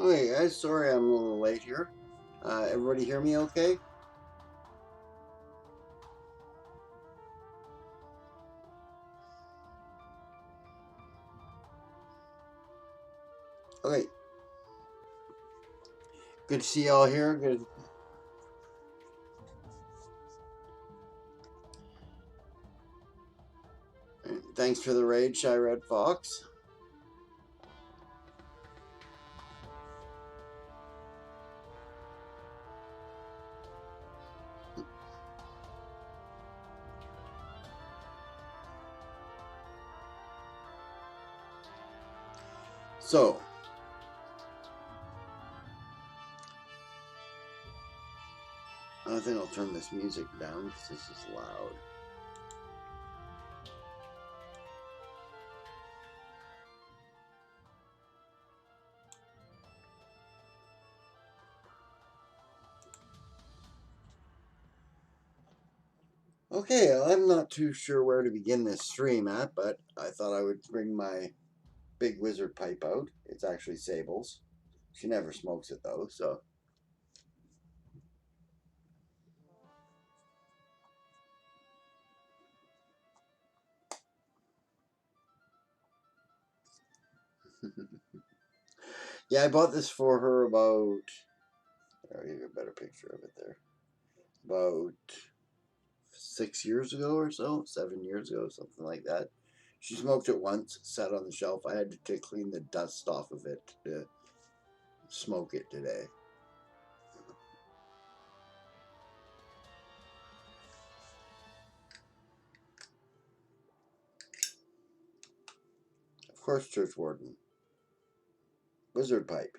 Okay guys, sorry I'm a little late here. Everybody hear me okay? Okay. Good to see y'all here. Good. Thanks for the raid, Shy Red Fox. So, I think I'll turn this music down because this is loud. Okay, I'm not too sure where to begin this stream at, but I thought I would bring my big wizard pipe out. It's actually Sable's. She never smokes it though, so. Yeah, I bought this for her about. I'll give you a better picture of it there. About 6 years ago or so, 7 years ago, something like that. She smoked it once, sat on the shelf. I had to clean the dust off of it to smoke it today. Of course, Church Warden. Wizard pipe.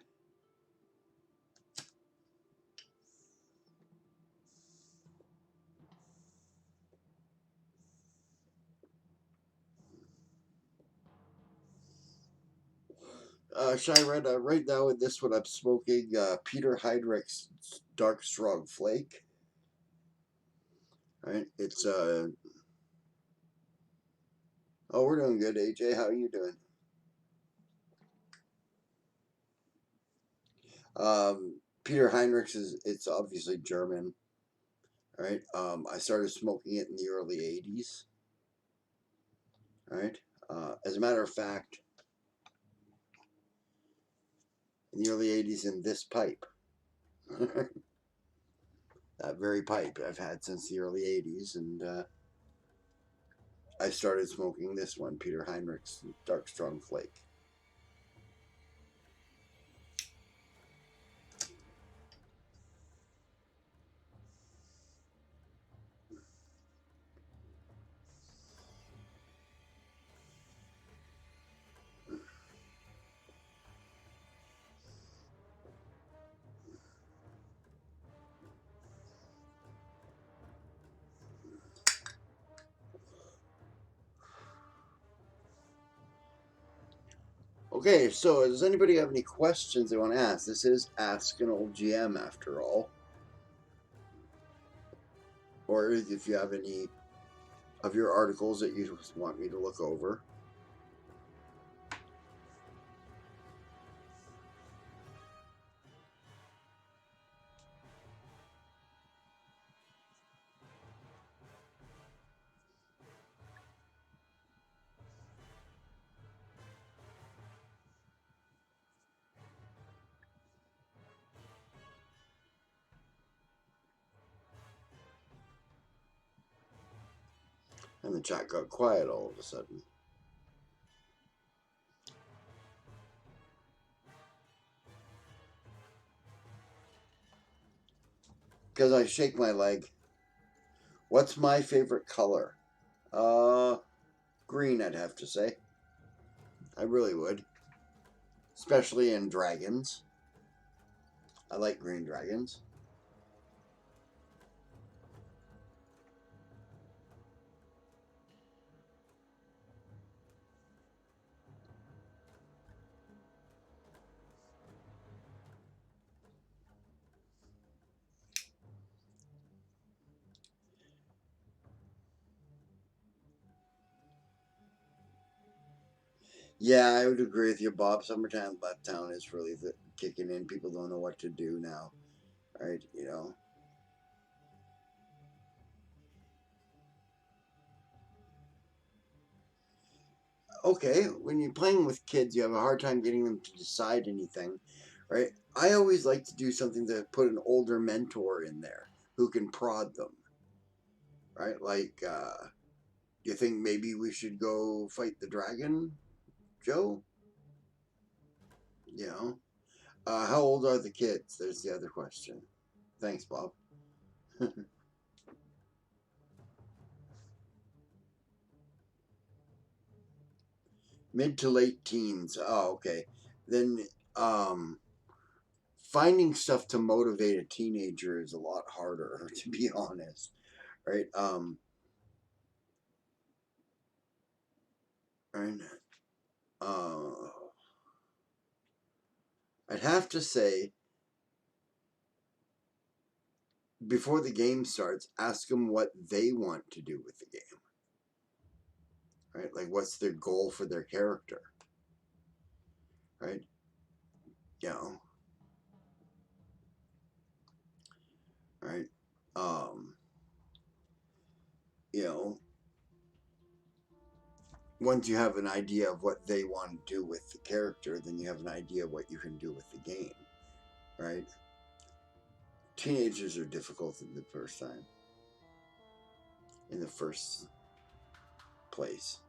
Shy Red, right now in this one I'm smoking Peter Heinrich's Dark Strong Flake. All right, it's oh, we're doing good, AJ. How are you doing? Peter Heinrich's it's obviously German. All right. I started smoking it in the early '80s. All right. As a matter of fact, in the early '80s, in this pipe, that very pipe I've had since the early '80s, and I started smoking this one, Peter Heinrich's Dark Strong Flake. Okay, so does anybody have any questions they want to ask? This is Ask an Old GM after all. Or if you have any of your articles that you want me to look over. And the chat got quiet all of a sudden. Because I shake my leg. What's my favorite color? Green, I'd have to say. I really would. Especially in dragons. I like green dragons. Yeah, I would agree with you, Bob. Summertime Left Town is really the kicking in. People don't know what to do now, right? You know. Okay, when you're playing with kids, you have a hard time getting them to decide anything, right? I always like to do something to put an older mentor in there who can prod them, right? Like, do you think maybe we should go fight the dragon, Joe? You know, how old are the kids? There's the other question. Thanks, Bob. Mid to late teens. Oh, okay. Then, um, finding stuff to motivate a teenager is a lot harder, to be honest, right? And, uh, I'd have to say, before the game starts, ask them what they want to do with the game, right? Like, what's their goal for their character, right? You know, right? Um, you know, once you have an idea of what they want to do with the character, then you have an idea of what you can do with the game, right? Teenagers are difficult in the first time, in the first place.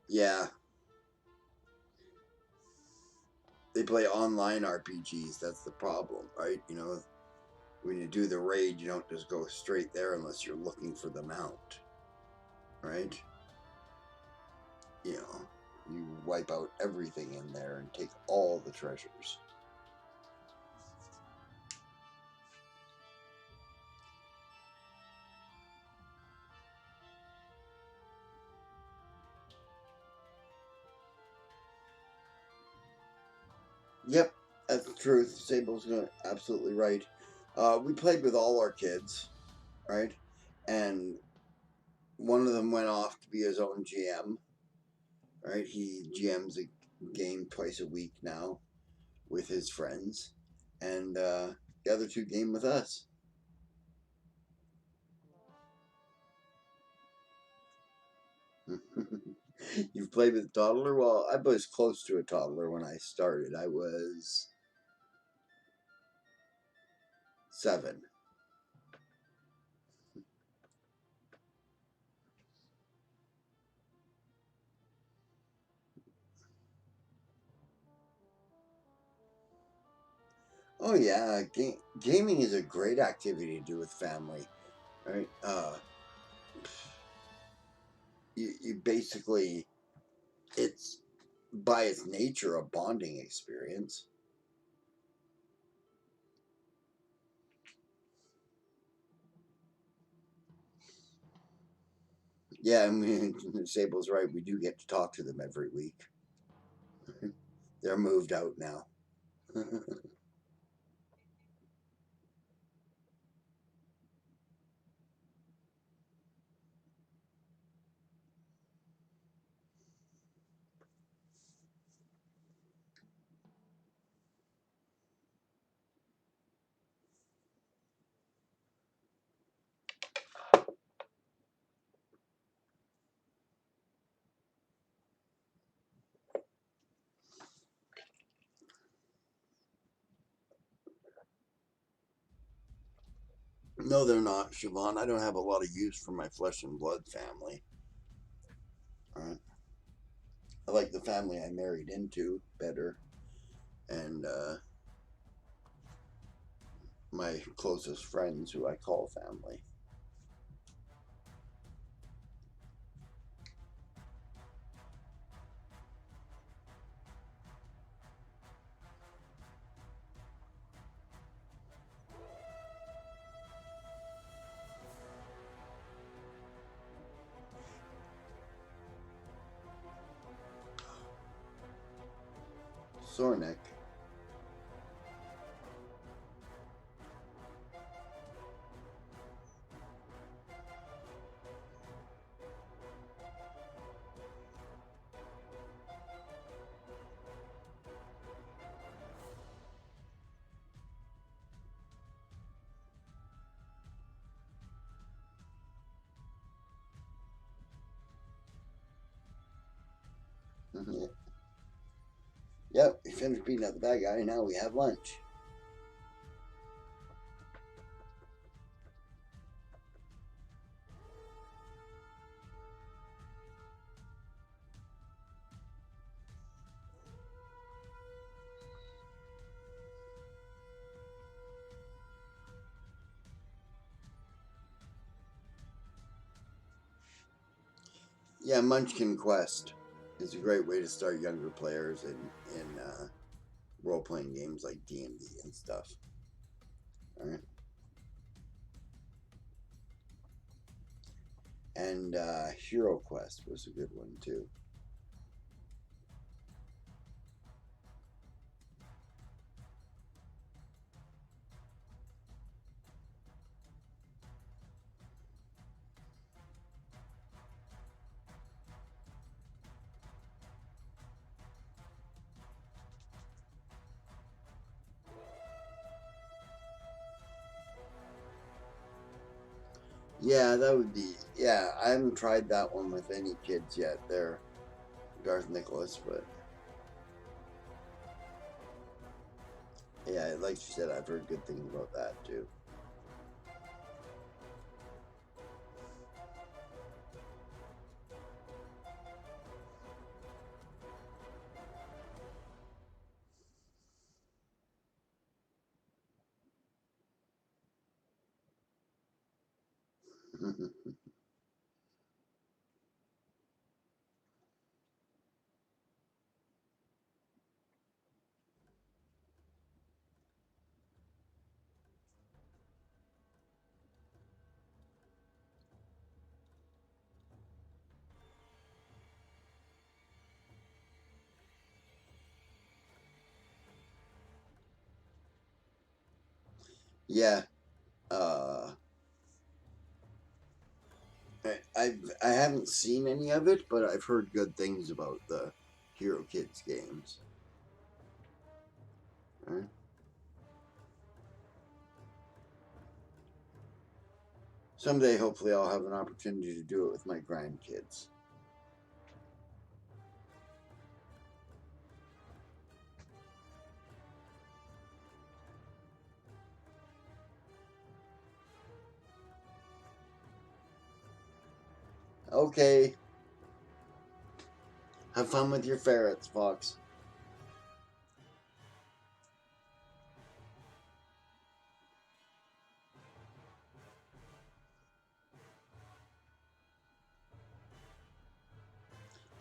Yeah, they play online RPGs. That's the problem, right? You know, when you do the raid, you don't just go straight there unless you're looking for the mount, right? You know, you wipe out everything in there and take all the treasures. Yep, that's the truth. Sable's absolutely right. We played with all our kids, right? And one of them went off to be his own GM, right? He GMs a game twice a week now with his friends, and the other two game with us. You've played with a toddler? Well, I was close to a toddler when I started. I was 7. Oh yeah, gaming is a great activity to do with family, right? You basically, it's by its nature a bonding experience. Yeah, I mean, Sable's right. We do get to talk to them every week. They're moved out now. No, they're not, Siobhan. I don't have a lot of use for my flesh and blood family. I like the family I married into better, and my closest friends, who I call family. Sornik. Yep, we finished beating up the bad guy. Now we have lunch. Yeah, Munchkin Quest is a great way to start younger players in role playing games like D&D and stuff. All right. And Hero Quest was a good one too. Yeah, that would be. Yeah, I haven't tried that one with any kids yet. They're Darth Nicholas, but yeah, like you said, I've heard good things about that too. Yeah, uh, I haven't seen any of it, but I've heard good things about the Hero Kids games. Right? Someday, hopefully, I'll have an opportunity to do it with my grandkids. Okay, have fun with your ferrets, Fox.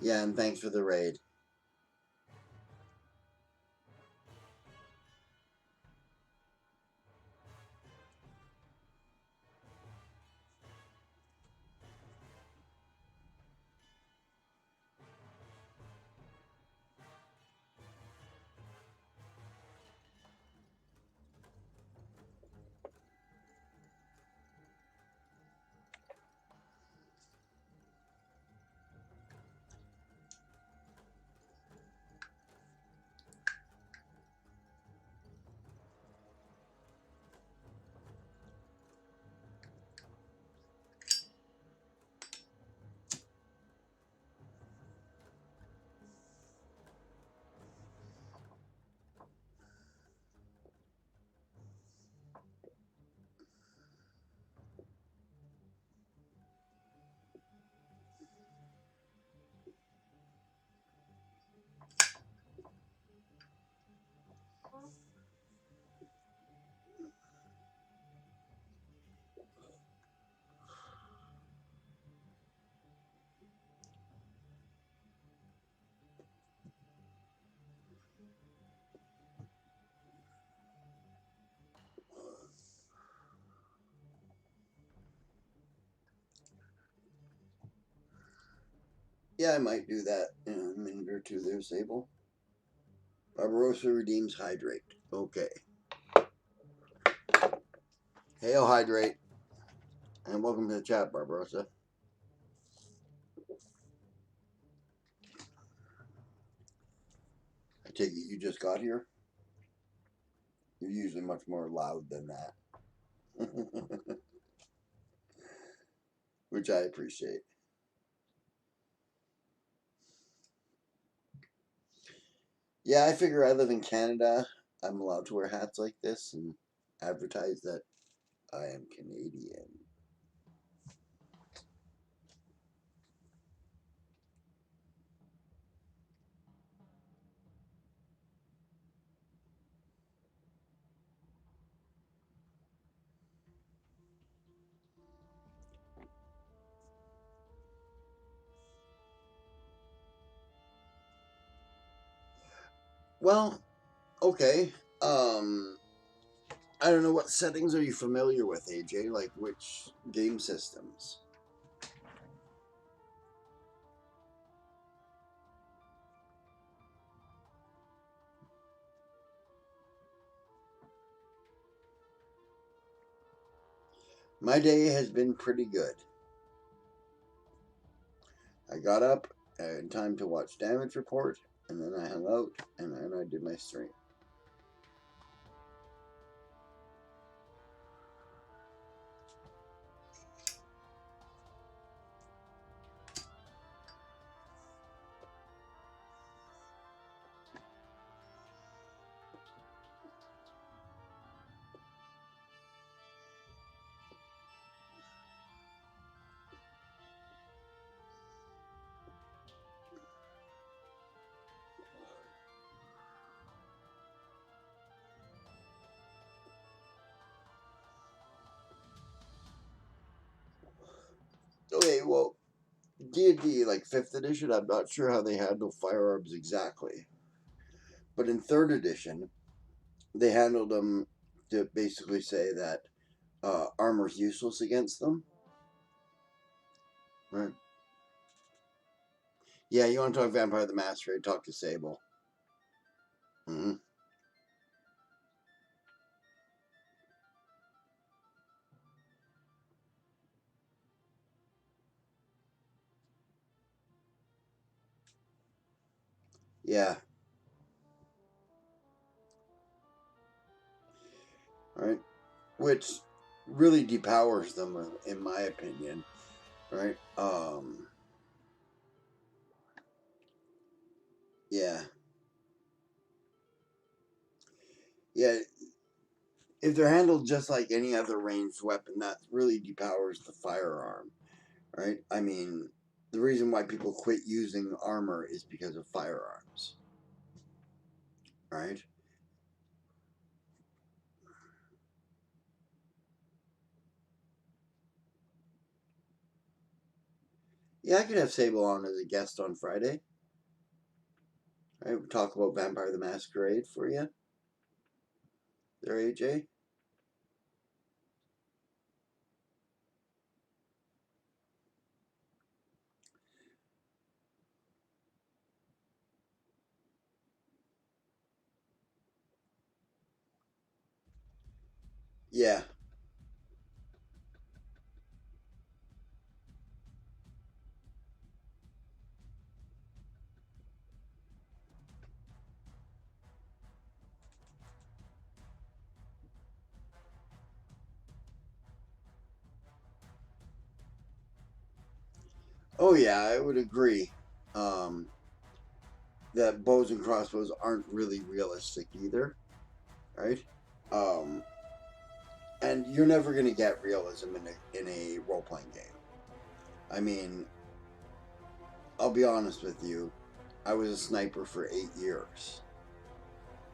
Yeah, and thanks for the raid. Yeah, I might do that in a minute or two there, Sable. Barbarossa redeems hydrate. Okay. Hail, hydrate. And welcome to the chat, Barbarossa. I take it you just got here? You're usually much more loud than that. Which I appreciate. Yeah, I figure I live in Canada. I'm allowed to wear hats like this and advertise that I am Canadian. Well, okay. I don't know, what settings are you familiar with, AJ? Like which game systems? My day has been pretty good. I got up in time to watch Damage Report, and then I hung out, and then I did my stream. Okay, well, D&D, like 5th edition, I'm not sure how they handle firearms exactly. But in 3rd edition, they handled them to basically say that armor's useless against them. Right. Yeah, you want to talk Vampire the Masquerade, talk to Sable. Mm-hmm. Yeah. Right. Which really depowers them, in my opinion. Right. Yeah. Yeah. If they're handled just like any other ranged weapon, that really depowers the firearm. Right. I mean, the reason why people quit using armor is because of firearms. Right. Yeah, I could have Sable on as a guest on Friday. Right. We'll talk about Vampire the Masquerade for you. There, AJ. Yeah. Oh yeah, I would agree. Um, that bows and crossbows aren't really realistic either, right? Um, and you're never going to get realism in a role playing game. I mean, I'll be honest with you. I was a sniper for 8 years,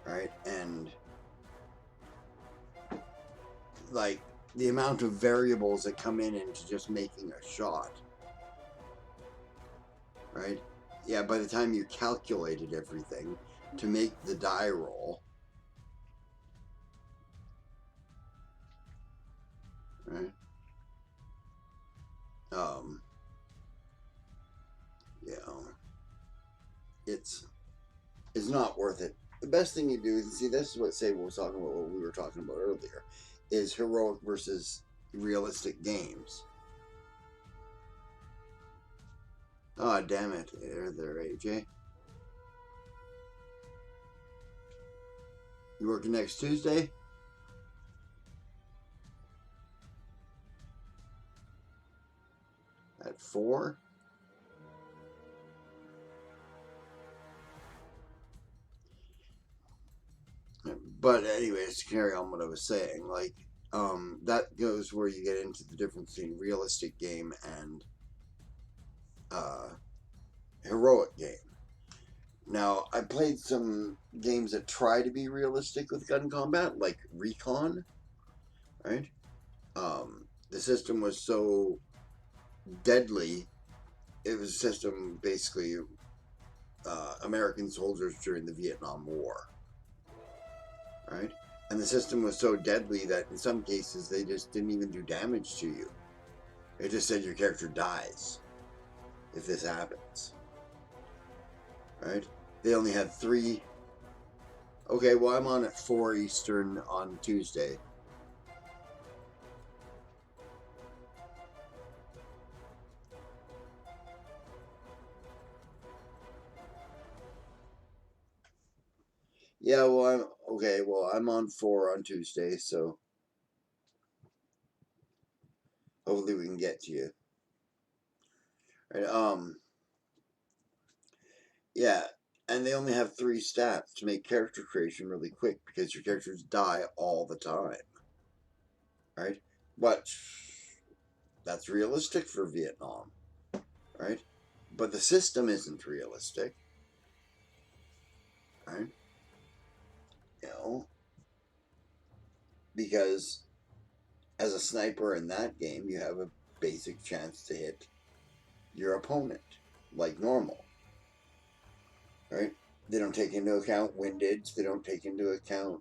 right? And like the amount of variables that come in into just making a shot, right? Yeah, by the time you calculated everything to make the die roll, right? Um, you know, it's not worth it. the best thing you do, see, this is what Sable was talking about, what we were talking about earlier, is heroic versus realistic games. Oh, damn it. There, AJ. You working next Tuesday? At 4? But anyways, to carry on what I was saying, like, that goes where you get into the difference between realistic game and heroic game. Now, I played some games that try to be realistic with gun combat, like Recon, right? The system was so deadly. It was a system basically American soldiers during the Vietnam War, right? And the system was so deadly that in some cases they just didn't even do damage to you. It just said your character dies if this happens, right? They only had 3. Okay, well, I'm on at 4 Eastern on Tuesday. Yeah, well, I'm on 4 on Tuesday, so hopefully we can get to you. Right, yeah, and they only have 3 stats to make character creation really quick because your characters die all the time, right? But that's realistic for Vietnam, right? But the system isn't realistic, right? You know, because as a sniper in that game, you have a basic chance to hit your opponent like normal, right? They don't take into account windage. They don't take into account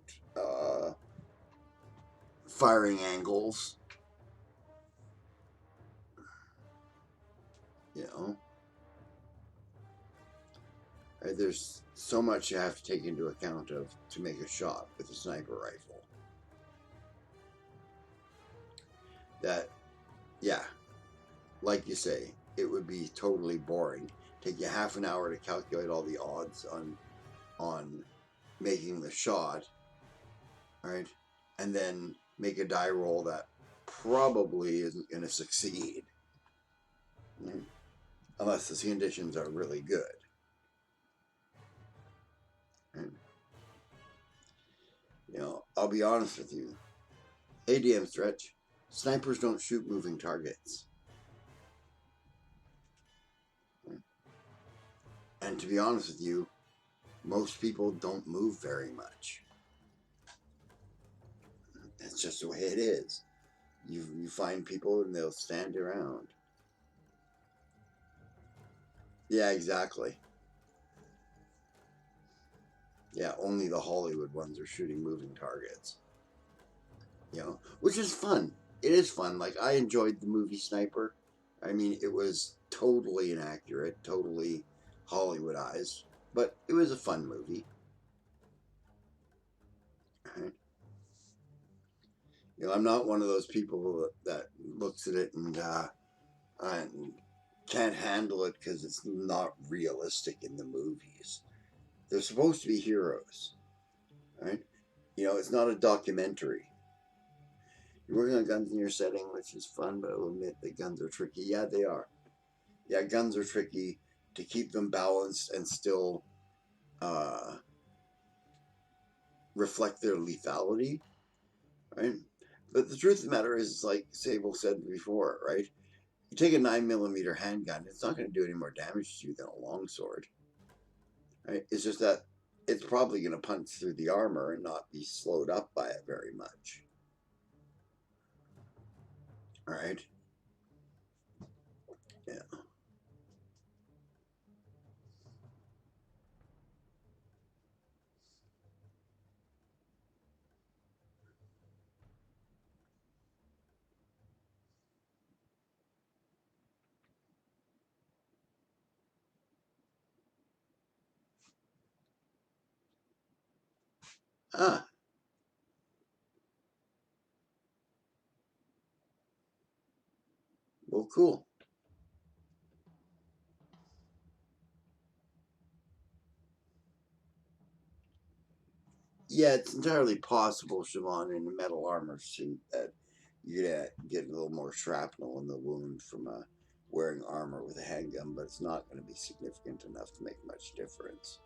firing angles. You know, right? There's so much you have to take into account of to make a shot with a sniper rifle. That, yeah, like you say, it would be totally boring. Take you half an hour to calculate all the odds on making the shot, right? And then make a die roll that probably isn't going to succeed, right? Unless the conditions are really good. Right? You know, I'll be honest with you. ADM stretch, snipers don't shoot moving targets. Right? And to be honest with you, most people don't move very much. That's just the way it is. You find people and they'll stand around. Yeah, exactly. Yeah, only the Hollywood ones are shooting moving targets. You know, which is fun. It is fun. Like, I enjoyed the movie Sniper. I mean, it was totally inaccurate, totally Hollywoodized, but it was a fun movie. Right? You know, I'm not one of those people that looks at it and can't handle it because it's not realistic in the movies. They're supposed to be heroes, right? You know, it's not a documentary. You're working on guns in your setting, which is fun, but I'll admit that guns are tricky. Yeah, they are. Yeah, guns are tricky to keep them balanced and still reflect their lethality, right? But the truth of the matter is, like Sable said before, right? You take a 9mm handgun, it's not going to do any more damage to you than a longsword, right? It's just that it's probably going to punch through the armor and not be slowed up by it very much. All right? Yeah. Ah, well, cool. Yeah, it's entirely possible, Siobhan, in a metal armor suit that you're gonna get a little more shrapnel in the wound from wearing armor with a handgun, but it's not going to be significant enough to make much difference.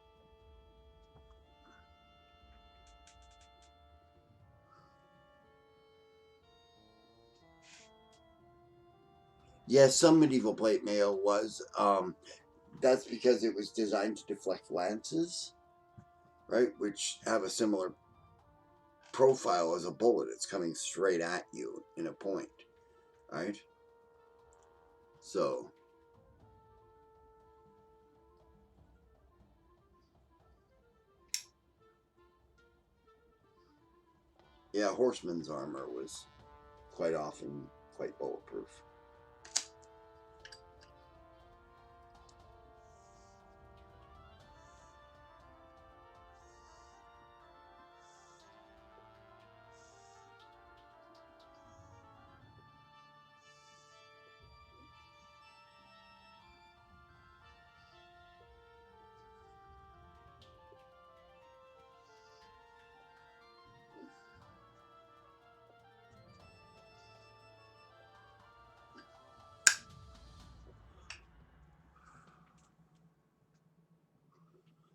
Yes, some medieval plate mail was. That's because it was designed to deflect lances, right? Which have a similar profile as a bullet. It's coming straight at you in a point, right? So, yeah, horseman's armor was quite often quite bulletproof.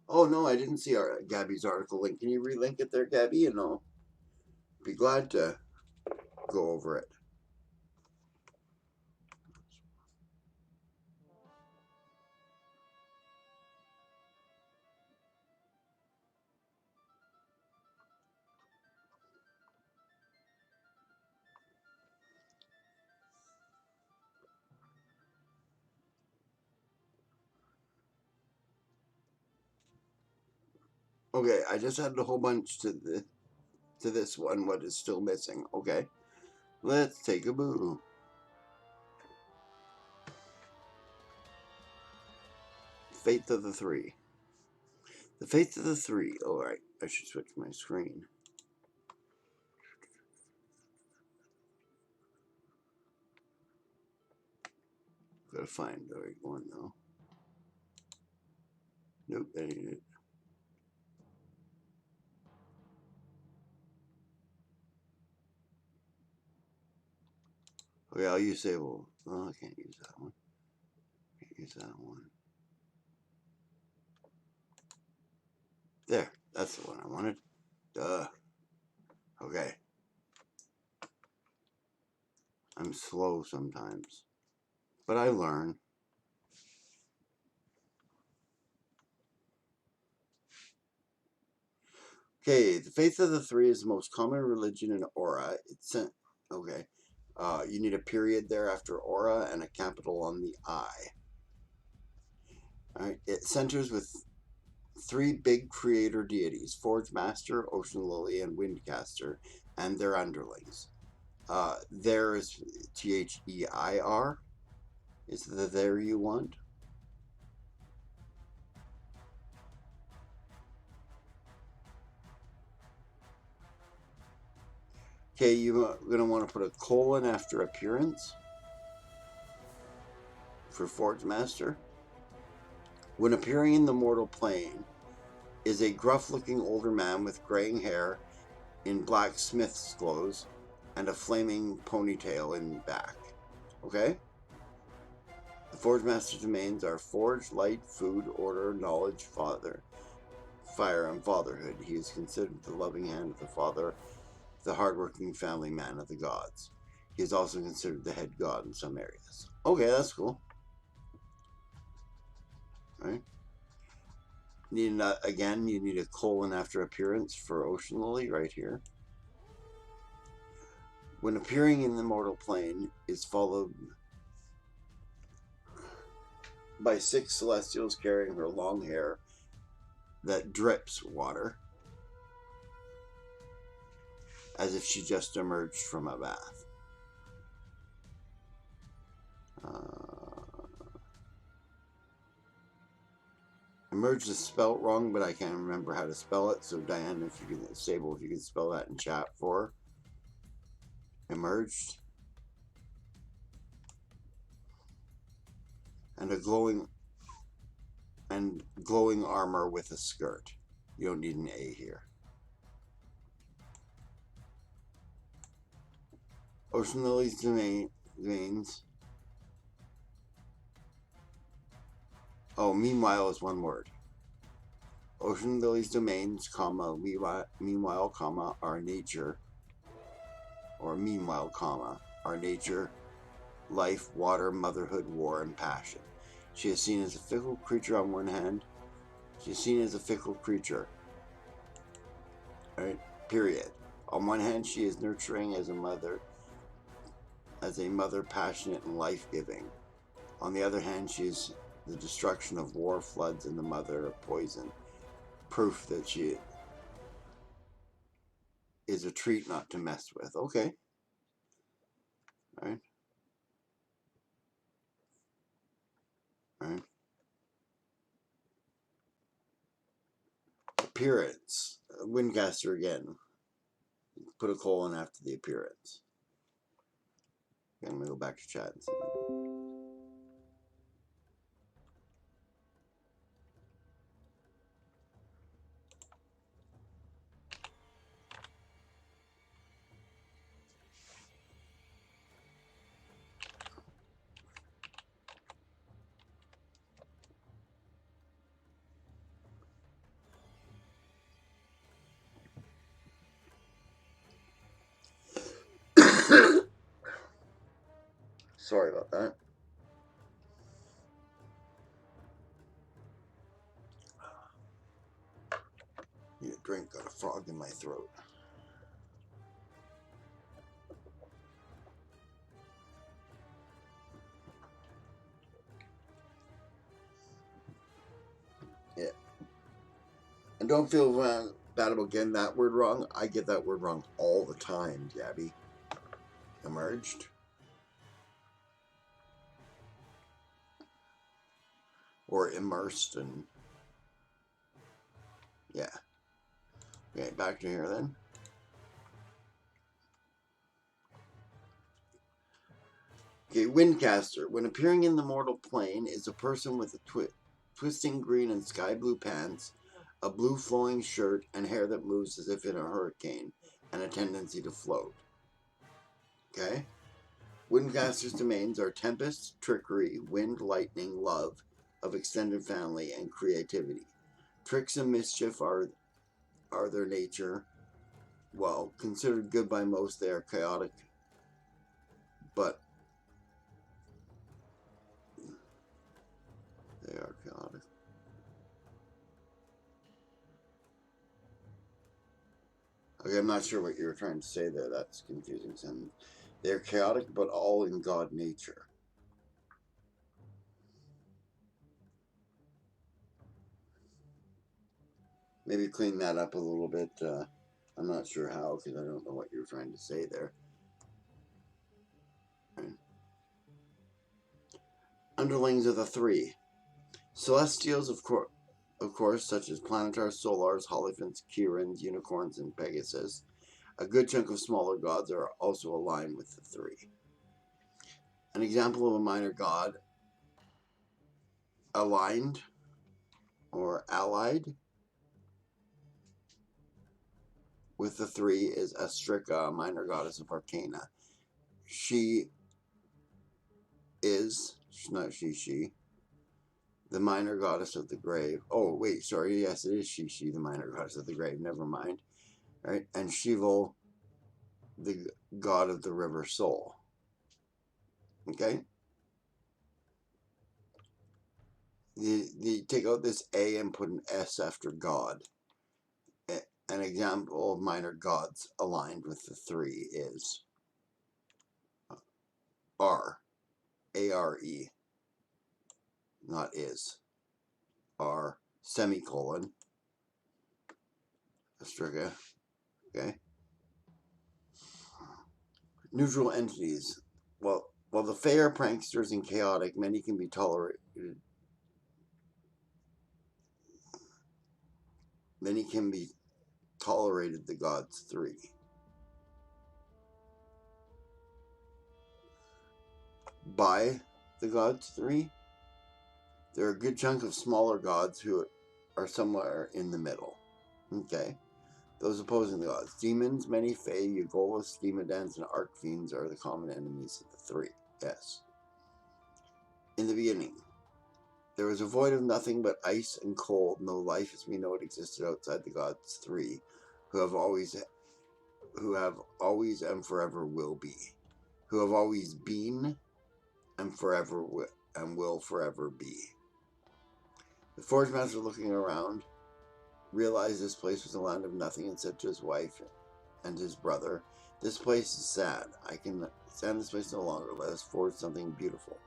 Oh no, I didn't see Gabby's article link. Can you relink it there, Gabby? And I'll be glad to go over it. Okay, I just added a whole bunch to this one. What is still missing? Okay, let's take a boo. Faith of the Three. The Faith of the Three. All right, I should switch my screen. Gotta find the right one though. Nope, that ain't it. Okay, I'll use Sable. Oh, I can't use that one. Can't use that one. There, that's the one I wanted. Duh. Okay. I'm slow sometimes, but I learn. Okay, the Faith of the Three is the most common religion in Aura. Okay. You need a period there after Aura and a capital on the I. All right. It centers with three big creator deities: Forge Master, Ocean Lily, and Windcaster, and their underlings. There is Their. Is the there you want? Okay, you're going to want to put a colon after appearance for Forge Master. When appearing in the mortal plane is a gruff looking older man with graying hair in black smith's clothes and a flaming ponytail in back. Okay? The Forge Master's domains are forge, light, food, order, knowledge, fire, and fatherhood. He is considered the loving hand of the father, the hardworking family man of the gods. He is also considered the head god in some areas. Okay, that's cool. All right. Again, you need a colon after appearance for Ocean Lily right here. When appearing in the mortal plane is followed by six celestials carrying her long hair that drips water as if she just emerged from a bath. Emerged is spelt wrong, but I can't remember how to spell it. So Diane, if you can, Sable, if you can spell that in chat for emerged. And a glowing armor with a skirt. You don't need an A here. Ocean Lily's domains. Oh, meanwhile is one word. Ocean Lily's domains, comma, meanwhile, comma, our nature, or meanwhile, comma, our nature, life, water, motherhood, war, and passion. She is seen as a fickle creature on one hand. She is seen as a fickle creature. Right? Period. On one hand, she is nurturing as a mother, passionate and life-giving. On the other hand, she is the destruction of war, floods, and the mother of poison. Proof that she is a treat not to mess with. Okay. All right. All right. Appearance. Windcaster again. Put a colon after the appearance. Okay, I'm going to go back to chat and see. Sorry about that. Need a drink, got a frog in my throat. Yeah. And don't feel bad about getting that word wrong. I get that word wrong all the time, Gabby. Emerged. Or immersed and... yeah. Okay, back to here then. Okay, Windcaster. When appearing in the mortal plane is a person with a twisting green and sky blue pants, a blue flowing shirt, and hair that moves as if in a hurricane, and a tendency to float. Okay? Windcaster's domains are tempest, trickery, wind, lightning, love, of extended family, and creativity. Tricks and mischief are their nature. Well, considered good by most, they are chaotic, but they are chaotic. Okay, I'm not sure what you were trying to say there. That's confusing sentence. They're chaotic, but all in God nature. Maybe clean that up a little bit. I'm not sure how, because I don't know what you were trying to say there. Underlings of the three. Celestials, of course, such as Planetars, Solars, Holophants, Kirans, Unicorns, and Pegasus. A good chunk of smaller gods are also aligned with the three. An example of a minor god aligned or allied with the three is Astrika, a minor goddess of Arcana. She is, not she, the minor goddess of the grave. Oh, wait, sorry, yes, it is she, the minor goddess of the grave, never mind. Right? And Shival, the god of the river soul. Okay? You take out this A and put an S after God. An example of minor gods aligned with the three is R. A-R-E. Not is. R. Semicolon. Astriga. Okay? Neutral entities. Well, while the Fae are pranksters and chaotic, many can be tolerated Many can be tolerated the gods 3. By the gods 3, there are a good chunk of smaller gods who are somewhere in the middle. Okay. Those opposing the gods. Demons, many fae, Yugolas, Demodans, and Archfiends are the common enemies of the 3. Yes. In the beginning, there was a void of nothing but ice and cold. No life as we know it existed outside the gods 3, who have always and forever will be. Who have always been and will forever be. The Forge Master, looking around, realized this place was a land of nothing and said to his wife and his brother, "This place is sad. I can stand this place no longer. Let us forge something beautiful."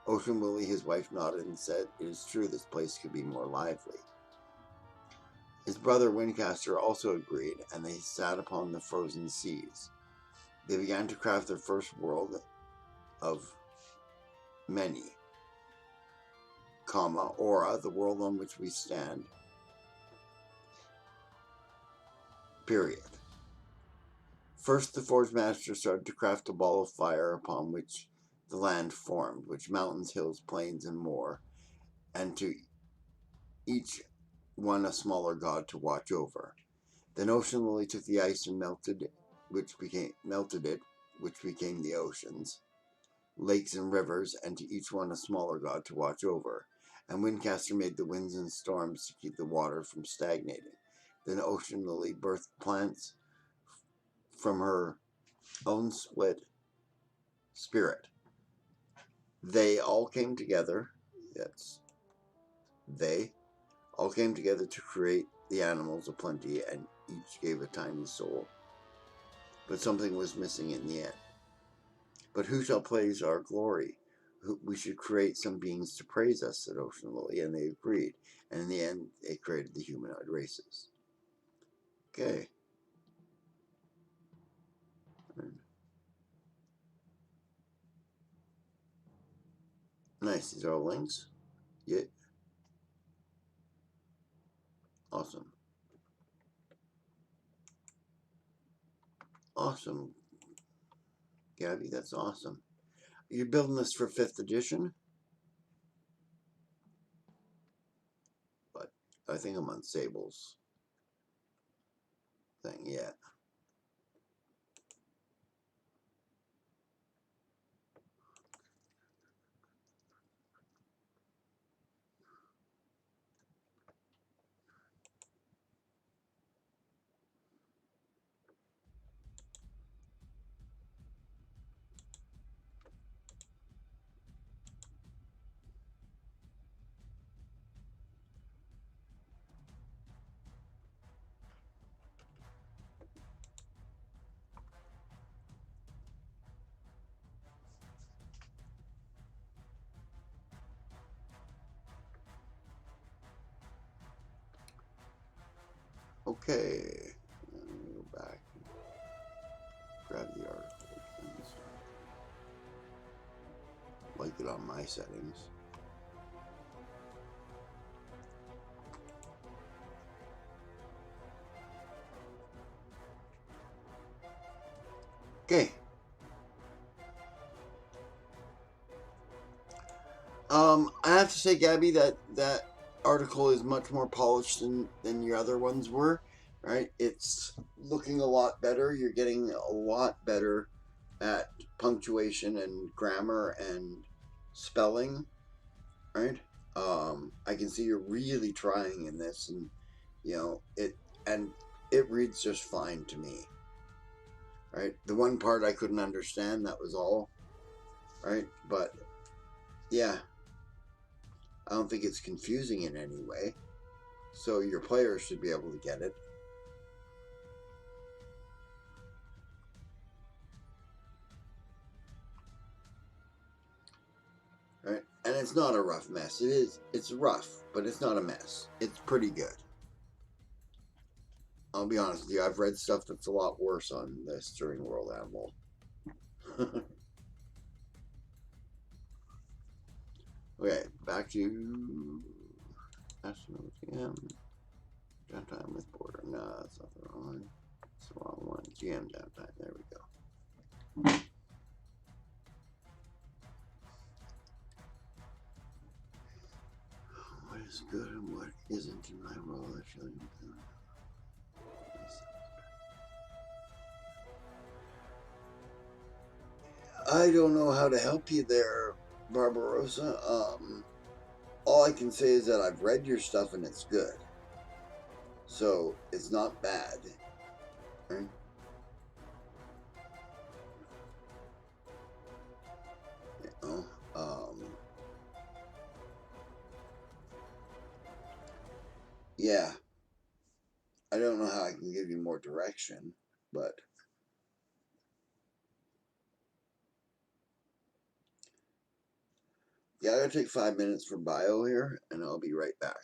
Ocean Willie, his wife, nodded and said, "It is true, this place could be more lively." His brother Windcaster also agreed, and they sat upon the frozen seas. They began to craft their first world of many, Aura, the world on which we stand, period. First, the Forge Master started to craft a ball of fire upon which the land formed, which mountains, hills, plains, and more, and to each one a smaller god to watch over. Then Ocean Lily took the ice and melted it, which became the oceans, lakes, and rivers, and to each one a smaller god to watch over. And Windcaster made the winds and storms to keep the water from stagnating. Then Ocean Lily birthed plants from her own split spirit. They all came together. They all came together to create the animals of plenty, and each gave a tiny soul. But something was missing in the end. But who shall praise our glory? We should create some beings to praise us, said Ocean Lily, and they agreed. And in the end, they created the humanoid races. Okay. Nice. These are all links. Yeah. Awesome. Awesome. Gabby, that's awesome. You're building this for 5th edition? But I think I'm on Sable's thing, yeah. Okay. Let me go back and grab the article again. Like it on my settings. Okay. I have to say, Gabby, that article is much more polished than your other ones were. Right? It's looking a lot better. You're getting a lot better at punctuation and grammar and spelling. Right? I can see you're really trying in this, and it reads just fine to me. Right? The one part I couldn't understand, that was all. Right? But yeah, I don't think it's confusing in any way. So your players should be able to get it. Right? And it's not a rough mess. It's rough, but it's not a mess. It's pretty good. I'll be honest with you, I've read stuff that's a lot worse on this during World Animal. Okay, back to Astronaut. Jam time with border. No, that's not the wrong one. It's the wrong one. GM jam time. There we go. What is good and what isn't in my role? I don't know how to help you there, Barbarossa. All I can say is that I've read your stuff and it's good. So it's not bad. Right? You know, yeah. I don't know how I can give you more direction, but yeah, I gotta take 5 minutes for bio here, and I'll be right back.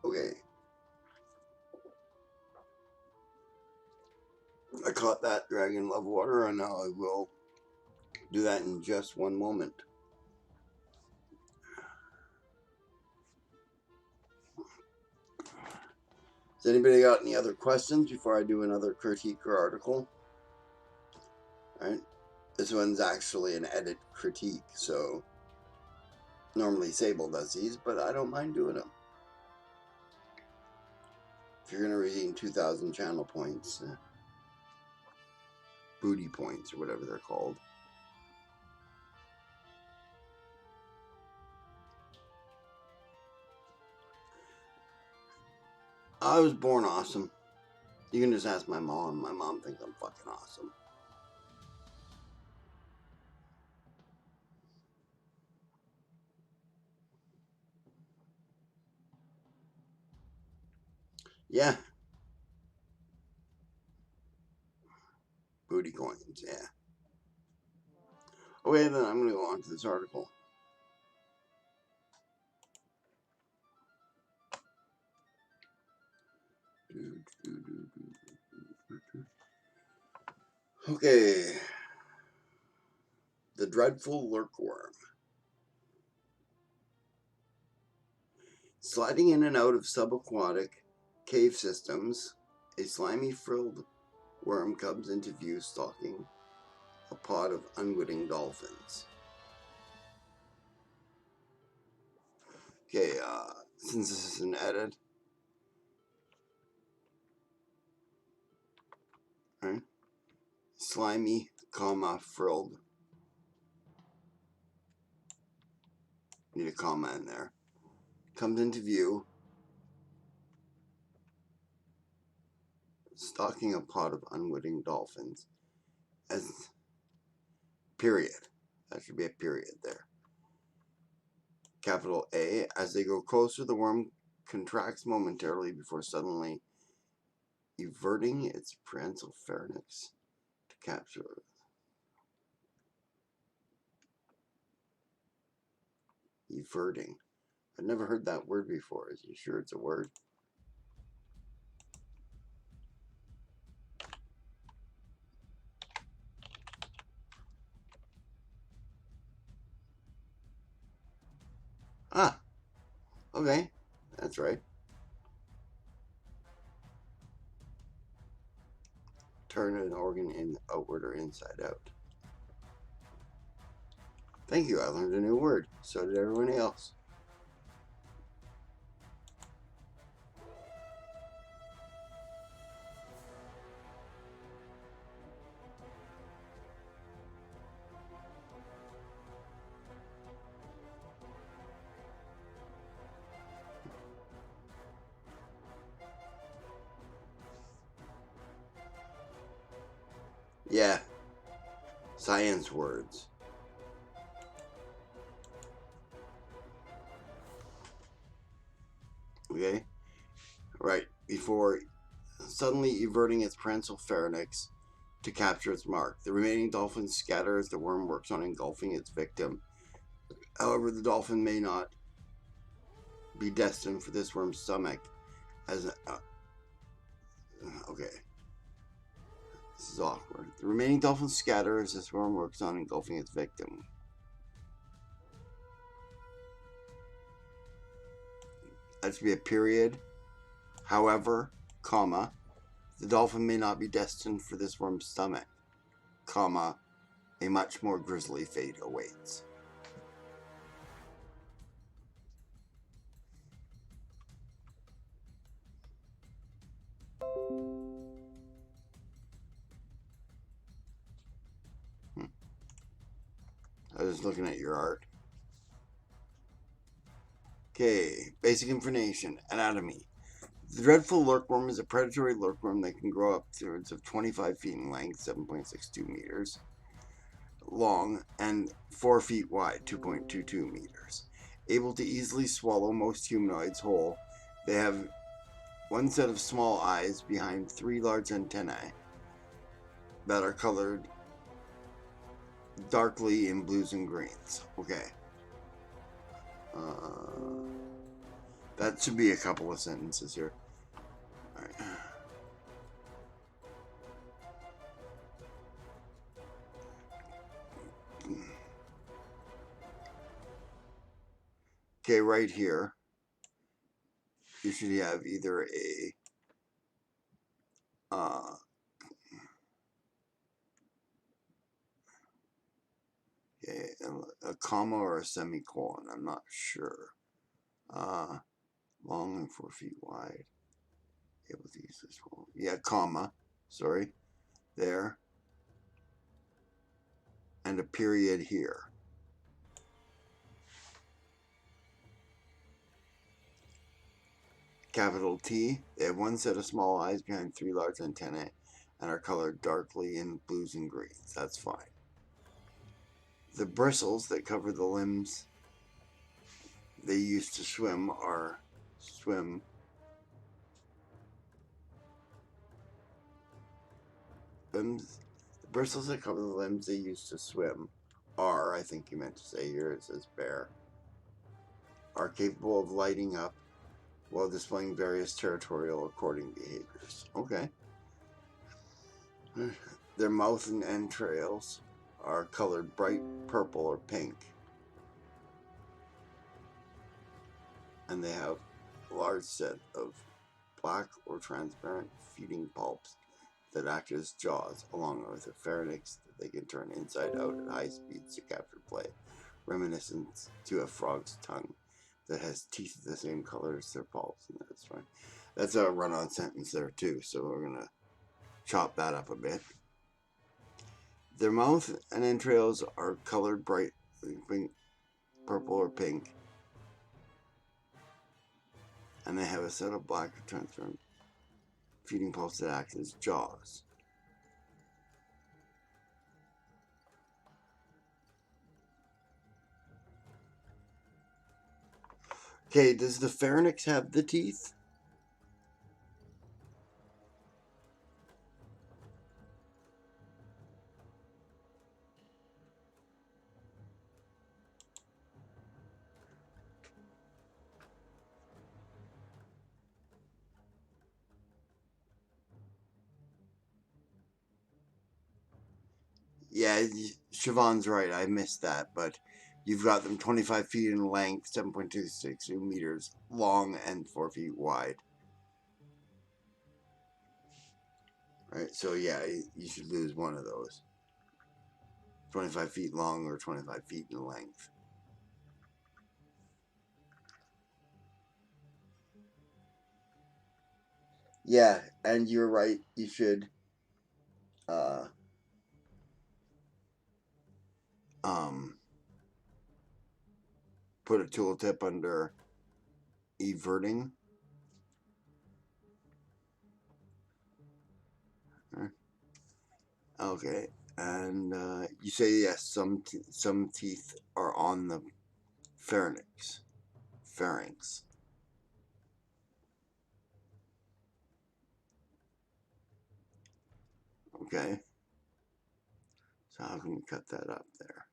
Okay. I caught that dragon love water, and now I will do that in just one moment. Has anybody got any other questions before I do another critique or article? All right. This one's actually an edit critique, so normally Sable does these, but I don't mind doing them. If you're going to redeem 2,000 channel points, booty points, or whatever they're called. I was born awesome. You can just ask my mom. My mom thinks I'm fucking awesome. Yeah. Booty coins, yeah. Okay, then I'm going to go on to this article. Okay. The dreadful lurkworm. Sliding in and out of subaquatic cave systems, a slimy frilled worm comes into view stalking a pod of unwitting dolphins. Okay, since this is an edit, right? Slimy, frilled. Need a comma in there. Comes into view, stalking a pod of unwitting dolphins. As period. That should be a period there. Capital A. As they go closer, the worm contracts momentarily before suddenly everting its prehensile pharynx to capture. Everting. I've never heard that word before. Is you sure it's a word? Ah, okay. That's right. Turn an organ in outward or inside out. Thank you, I learned a new word. So did everyone else. Yeah. Science words. Okay? Right. Before suddenly everting its prehensile pharynx to capture its mark. The remaining dolphins scatter as the worm works on engulfing its victim. However, the dolphin may not be destined for this worm's stomach as okay. This is awkward. The remaining dolphins scatter as this worm works on engulfing its victim. That should be a period. However, comma, the dolphin may not be destined for this worm's stomach, comma, a much more grisly fate awaits. I was looking at your art. Okay, basic information. Anatomy. The dreadful lurkworm is a predatory lurkworm that can grow upwards of 25 feet in length, 7.62 meters long, and 4 feet wide, 2.22 meters. Able to easily swallow most humanoids whole, they have one set of small eyes behind 3 large antennae that are colored darkly in blues and greens. Okay. That should be a couple of sentences here. All right. Okay, right here, you should have either a Okay, a comma or a semicolon, I'm not sure. Long and 4 feet wide. Able to use this one. Yeah, comma. Sorry. There. And a period here. Capital T. They have one set of small eyes behind 3 large antennae and are colored darkly in blues and greens. That's fine. The bristles that cover the limbs they use to swim are swim. Limbs. The bristles that cover the limbs they use to swim are, I think you meant to say here, it says bear, are capable of lighting up while displaying various territorial or courting behaviors. Okay. Their mouth and entrails are colored bright purple or pink. And they have a large set of black or transparent feeding pulps that act as jaws, along with a pharynx that they can turn inside out at high speeds to capture prey, reminiscent to a frog's tongue that has teeth of the same color as their pulps. And that's fine. That's a run-on sentence there too, so we're going to chop that up a bit. Their mouth and entrails are colored bright pink, purple or pink, and they have a set of black or transparent feeding pulps that act as jaws. Okay, does the pharynx have the teeth? Yeah, Siobhan's right. I missed that, but you've got them 25 feet in length, 7.26 meters long, and 4 feet wide. Right, so yeah, you should lose one of those. 25 feet long or 25 feet in length. Yeah, and you're right. You should put a tooltip under everting. Okay, and you say yes. Some teeth are on the pharynx. Pharynx. Okay. So how can we cut that up there?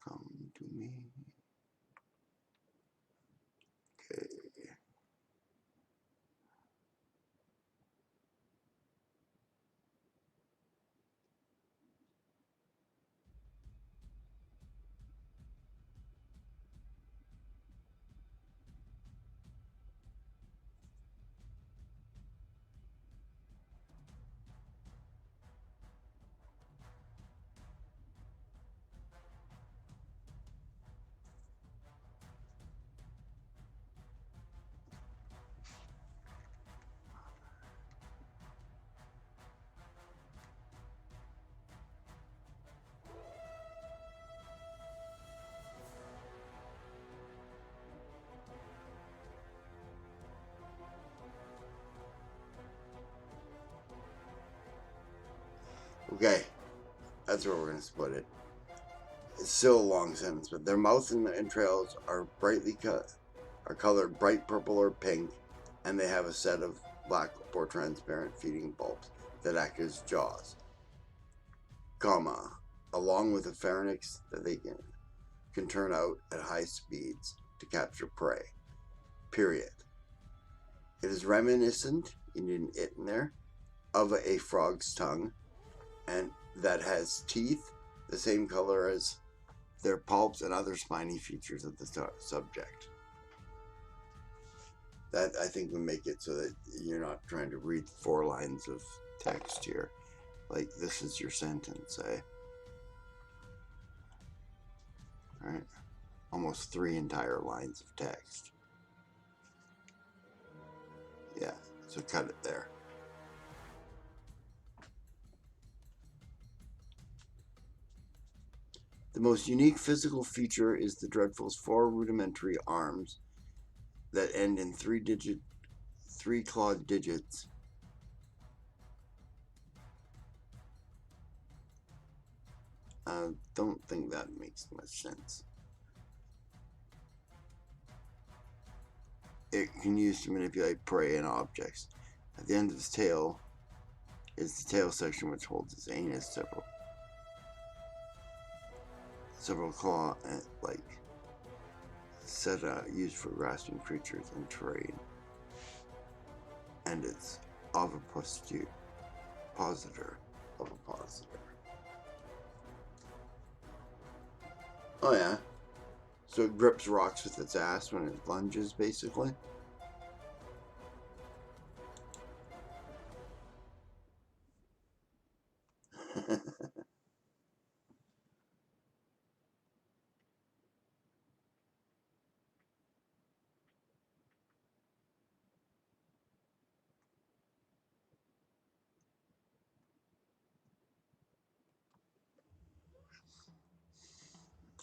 Come to me. Okay. Okay. That's where we're going to split it. It's still a long sentence, but their mouth and entrails are colored bright purple or pink, and they have a set of black or transparent feeding bulbs that act as jaws, comma, along with a pharynx that they can turn out at high speeds to capture prey, period. It is reminiscent, you need an it in there, of a frog's tongue, and that has teeth the same color as their pulps and other spiny features of the subject. That, I think, would make it so that you're not trying to read 4 lines of text here. Like, this is your sentence, eh? Alright? Almost 3 entire lines of text. Yeah, so cut it there. The most unique physical feature is the Dreadful's 4 rudimentary arms that end in 3 clawed digits. Don't think that makes much sense. It can use to manipulate prey and objects. At the end of its tail is the tail section, which holds its anus, several claw like seta used for grasping creatures and terrain, and its ovipositor. Oh yeah, so it grips rocks with its ass when it lunges, basically.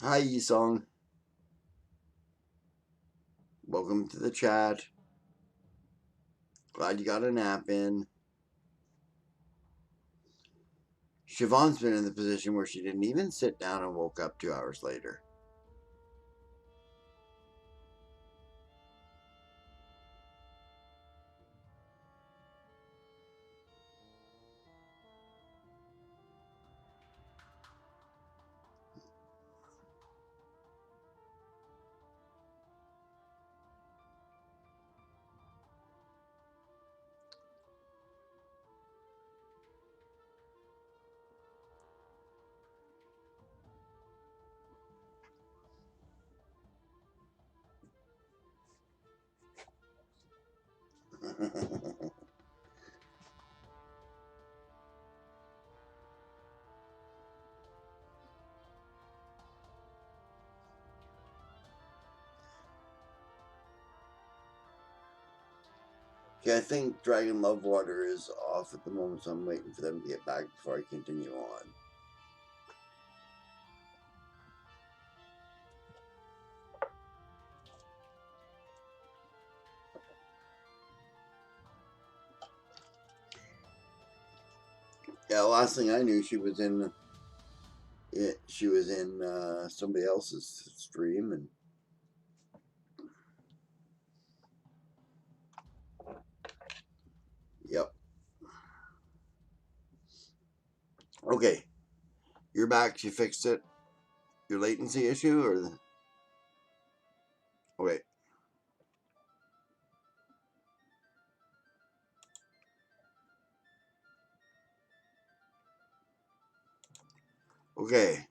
Hi, Yisong. Welcome to the chat. Glad you got a nap in. Siobhan's been in the position where she didn't even sit down and woke up 2 hours later. Okay, I think Dragon Love Water is off at the moment, so I'm waiting for them to get back before I continue on. Yeah, last thing I knew, she was in somebody else's stream, and yep. Okay, you're back. She fixed it. Your latency issue, or okay. Okay.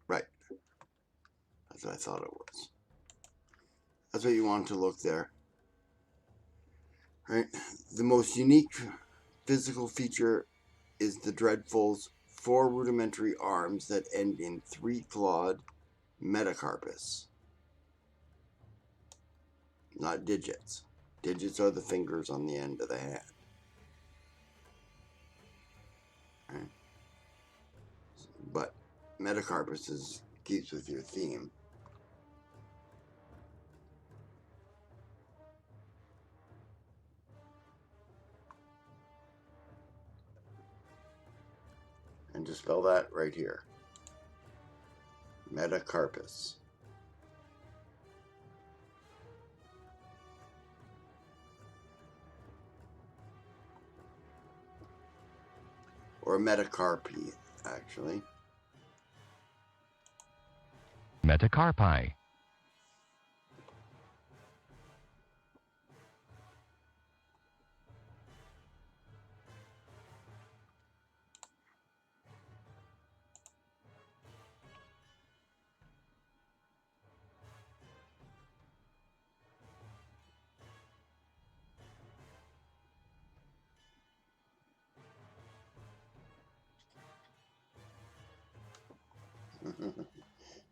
Right. That's what I thought it was. That's what you want to look there. Right? The most unique physical feature is the Dreadful's 4 rudimentary arms that end in 3-clawed metacarpus. Not digits. Digits are the fingers on the end of the hand. Right? But metacarpus keeps with your theme. And to spell that right here. Metacarpus. Or metacarpi, actually. Metacarpi.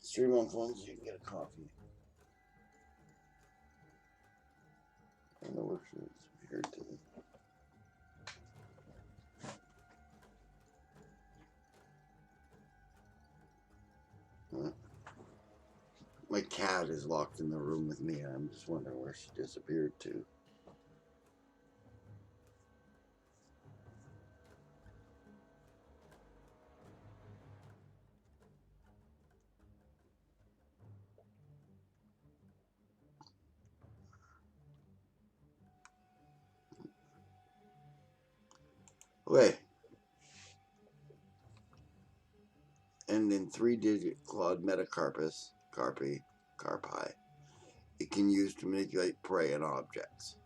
Stream on phones, you can get a coffee. I don't know where she's here to. My cat is locked in the room with me. I'm just wondering where she disappeared to. Okay. And in 3-digit clawed metacarpus, carpi, it can use to manipulate prey and objects.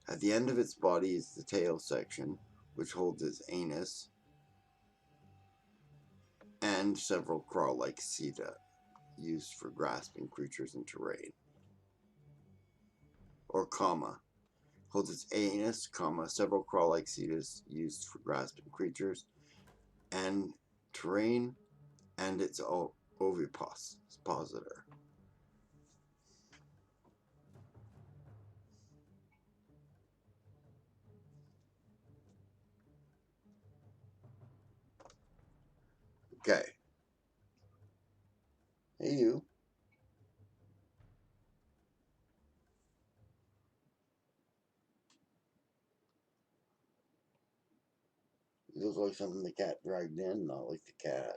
At the end of its body is the tail section, which holds its anus, and several claw-like seta, used for grasping creatures in terrain. Or comma, holds its anus, comma, several claw-like setas used for grasping creatures and terrain, and its ovipositor. Okay. Hey, you. You look like something the cat dragged in, not like the cat.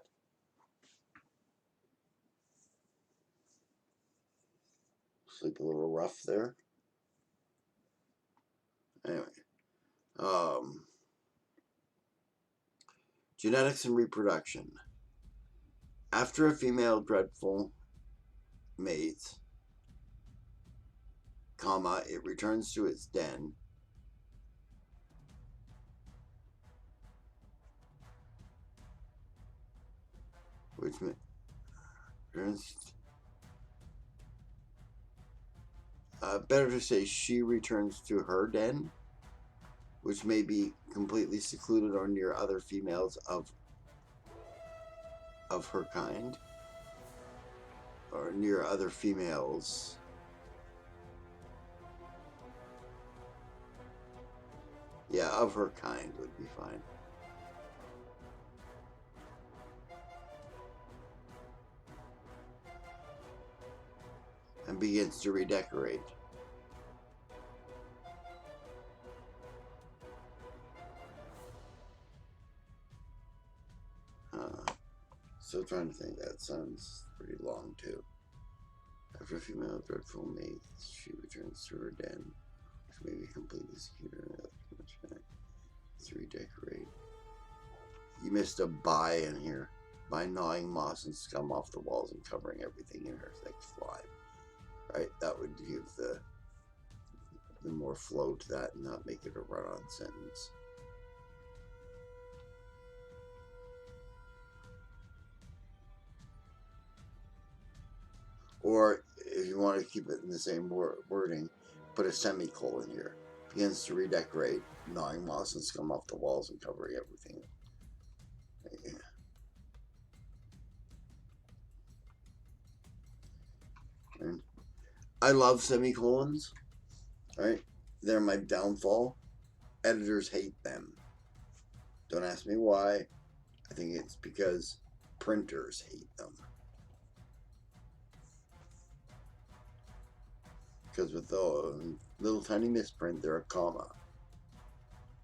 Sleep a little rough there. Anyway. Genetics and reproduction. After a female dreadful mates, comma, it returns to its den, which returns. Better to say she returns to her den, which may be completely secluded or near other females of her kind, or near other females. Yeah, of her kind would be fine. And begins to redecorate. Still trying to think. That sounds pretty long too. After a female dreadful mates, she returns to her den, which may be completely secluded. To redecorate. You missed a by in here. By gnawing moss and scum off the walls and covering everything in her thick slime. Right? That would give the more flow to that and not make it a run-on sentence. Or if you want to keep it in the same wording, put a semicolon here. begins to redecorate, gnawing moss and scum off the walls and covering everything. And I love semicolons. Right? They're my downfall. Editors hate them. Don't ask me why. I think it's because printers hate them. Because with the little tiny misprint, they're a comma.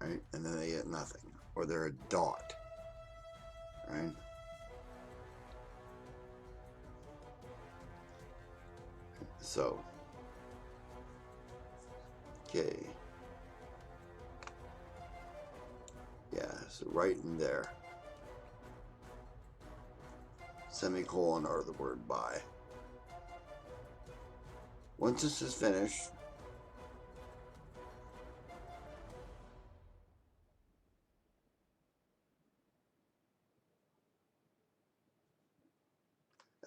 Right? And then they get nothing. Or they're a dot. Right? So, okay. Yeah, so right in there. Semicolon or the word by. Once this is finished,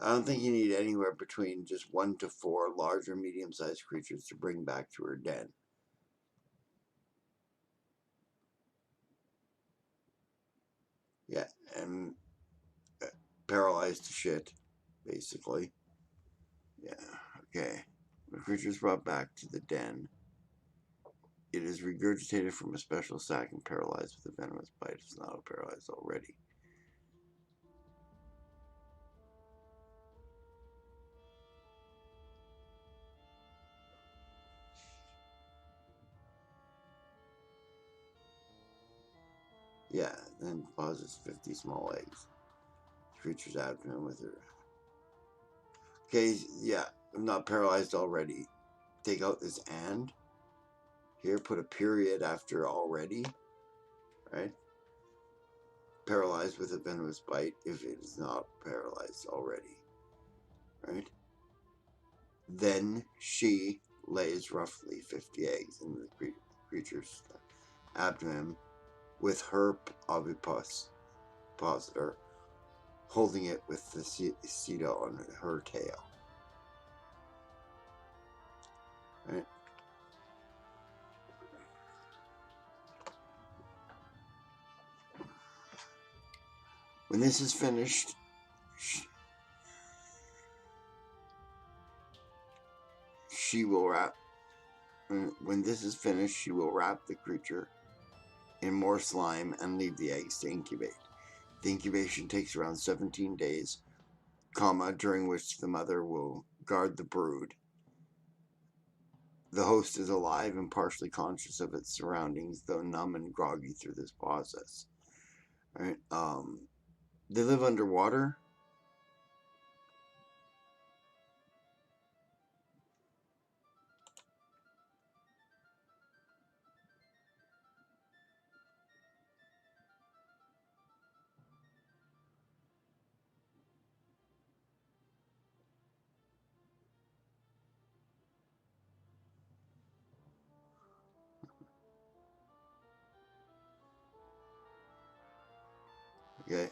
I don't think you need anywhere between just 1 to 4 large or medium-sized creatures to bring back to her den. Yeah, and paralyzed to shit, basically. Yeah, okay. The creature is brought back to the den. It is regurgitated from a special sack and paralyzed with a venomous bite. It's not paralyzed already. Yeah, then deposits 50 small eggs. The creature's abdomen with her. Okay, yeah, I'm not paralyzed already. Take out this and. Here, put a period after already. Right? Paralyzed with a venomous bite if it is not paralyzed already. Right? Then she lays roughly 50 eggs in the creature's abdomen with her ovipositor holding it with the seta on her tail. Right? When this is finished, she will wrap. When this is finished, she will wrap the creature in more slime and leave the eggs to incubate. The incubation takes around 17 days, during which the mother will guard the brood. The host is alive and partially conscious of its surroundings, though numb and groggy through this process. Right? They live underwater. Okay.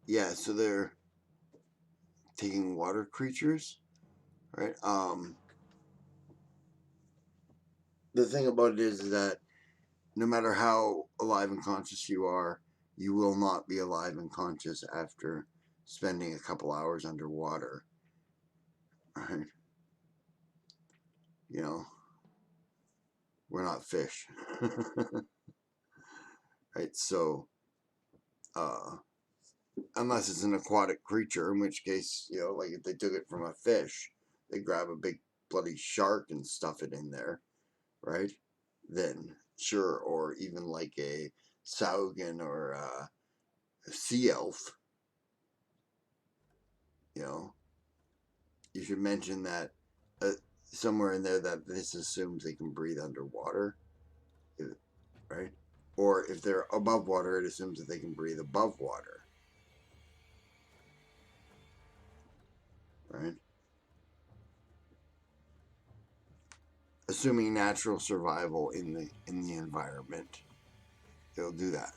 Yeah, so they're taking water creatures, right? The thing about it is that no matter how alive and conscious you are, you will not be alive and conscious after spending a couple hours underwater, right? You know, we're not fish, right? So, unless it's an aquatic creature, in which case, like if they took it from a fish, they grab a big bloody shark and stuff it in there, right? Then sure, or even like a saugan or a sea elf, you should mention that somewhere in there that this assumes they can breathe underwater, right? Or if they're above water, it assumes that they can breathe above water, right? assuming natural survival in the environment, it'll do that.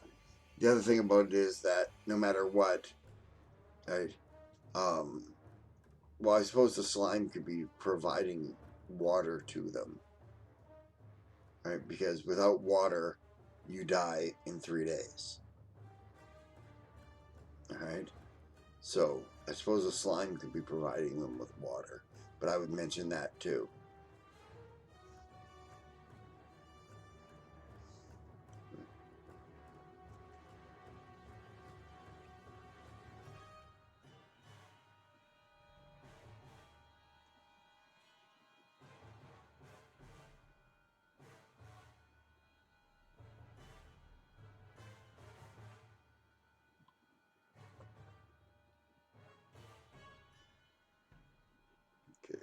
The other thing about it is that no matter what, right? Well, I suppose the slime could be providing water to them, right? Because without water, you die in 3 days. All right. So I suppose the slime could be providing them with water, but I would mention that too. Okay.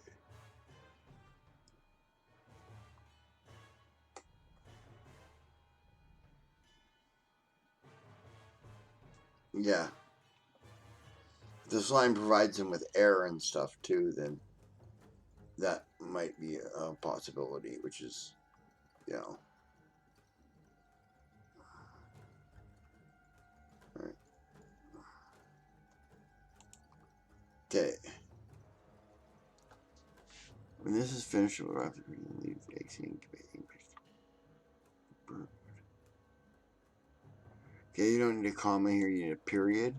Yeah. If the slime provides them with air and stuff too, then that might be a possibility, which is, you know. All right. Okay. When this is finished, we'll have to leave the eggs incubating. Okay, you don't need a comma here, you need a period.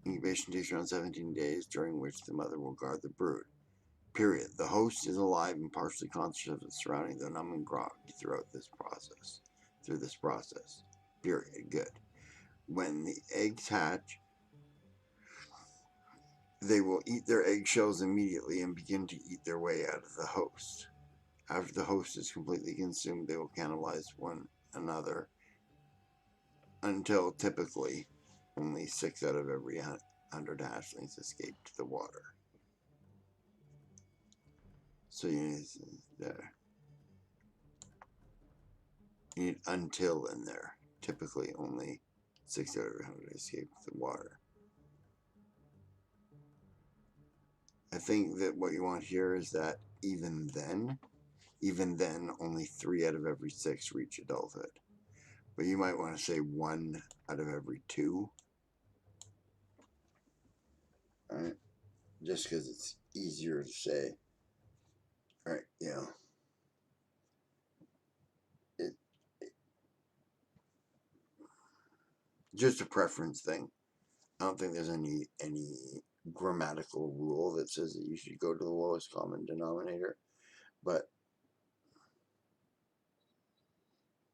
Incubation takes around 17 days, during which the mother will guard the brood. Period. The host is alive and partially conscious of its surroundings, though numb and groggy through this process. Period. Good. When the eggs hatch, they will eat their eggshells immediately and begin to eat their way out of the host. After the host is completely consumed, they will cannibalize one another until typically only 6 out of every 100 hatchlings escape to the water. So you need until in there. Typically only 6 out of every 100 escape to the water. I think that what you want here is that even then, only 3 out of every 6 reach adulthood. But you might want to say 1 out of every 2. Alright? Just because it's easier to say. Alright, you know. Just a preference thing. I don't think there's any grammatical rule that says that you should go to the lowest common denominator. But,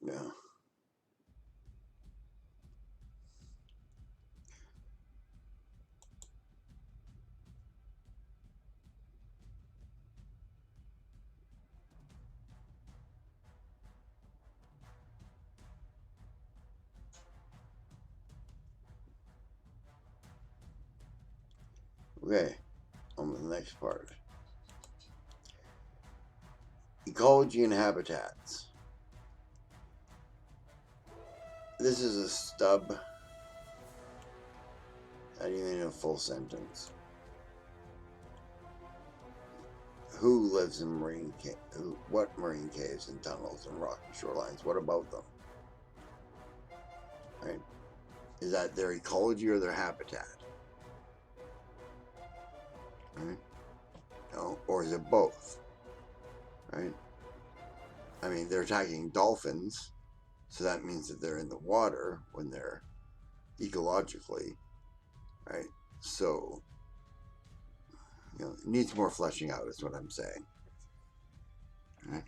yeah. Okay, on to the next part. Ecology and habitats. This is a stub. I didn't even need a full sentence. Who lives in marine caves? What marine caves and tunnels and rocky shorelines? What about them? Right? Is that their ecology or their habitat? Right? No, or is it both? Right? I mean, they're attacking dolphins, so that means that they're in the water when they're ecologically, right? So, you know, it needs more fleshing out, is what I'm saying. Right?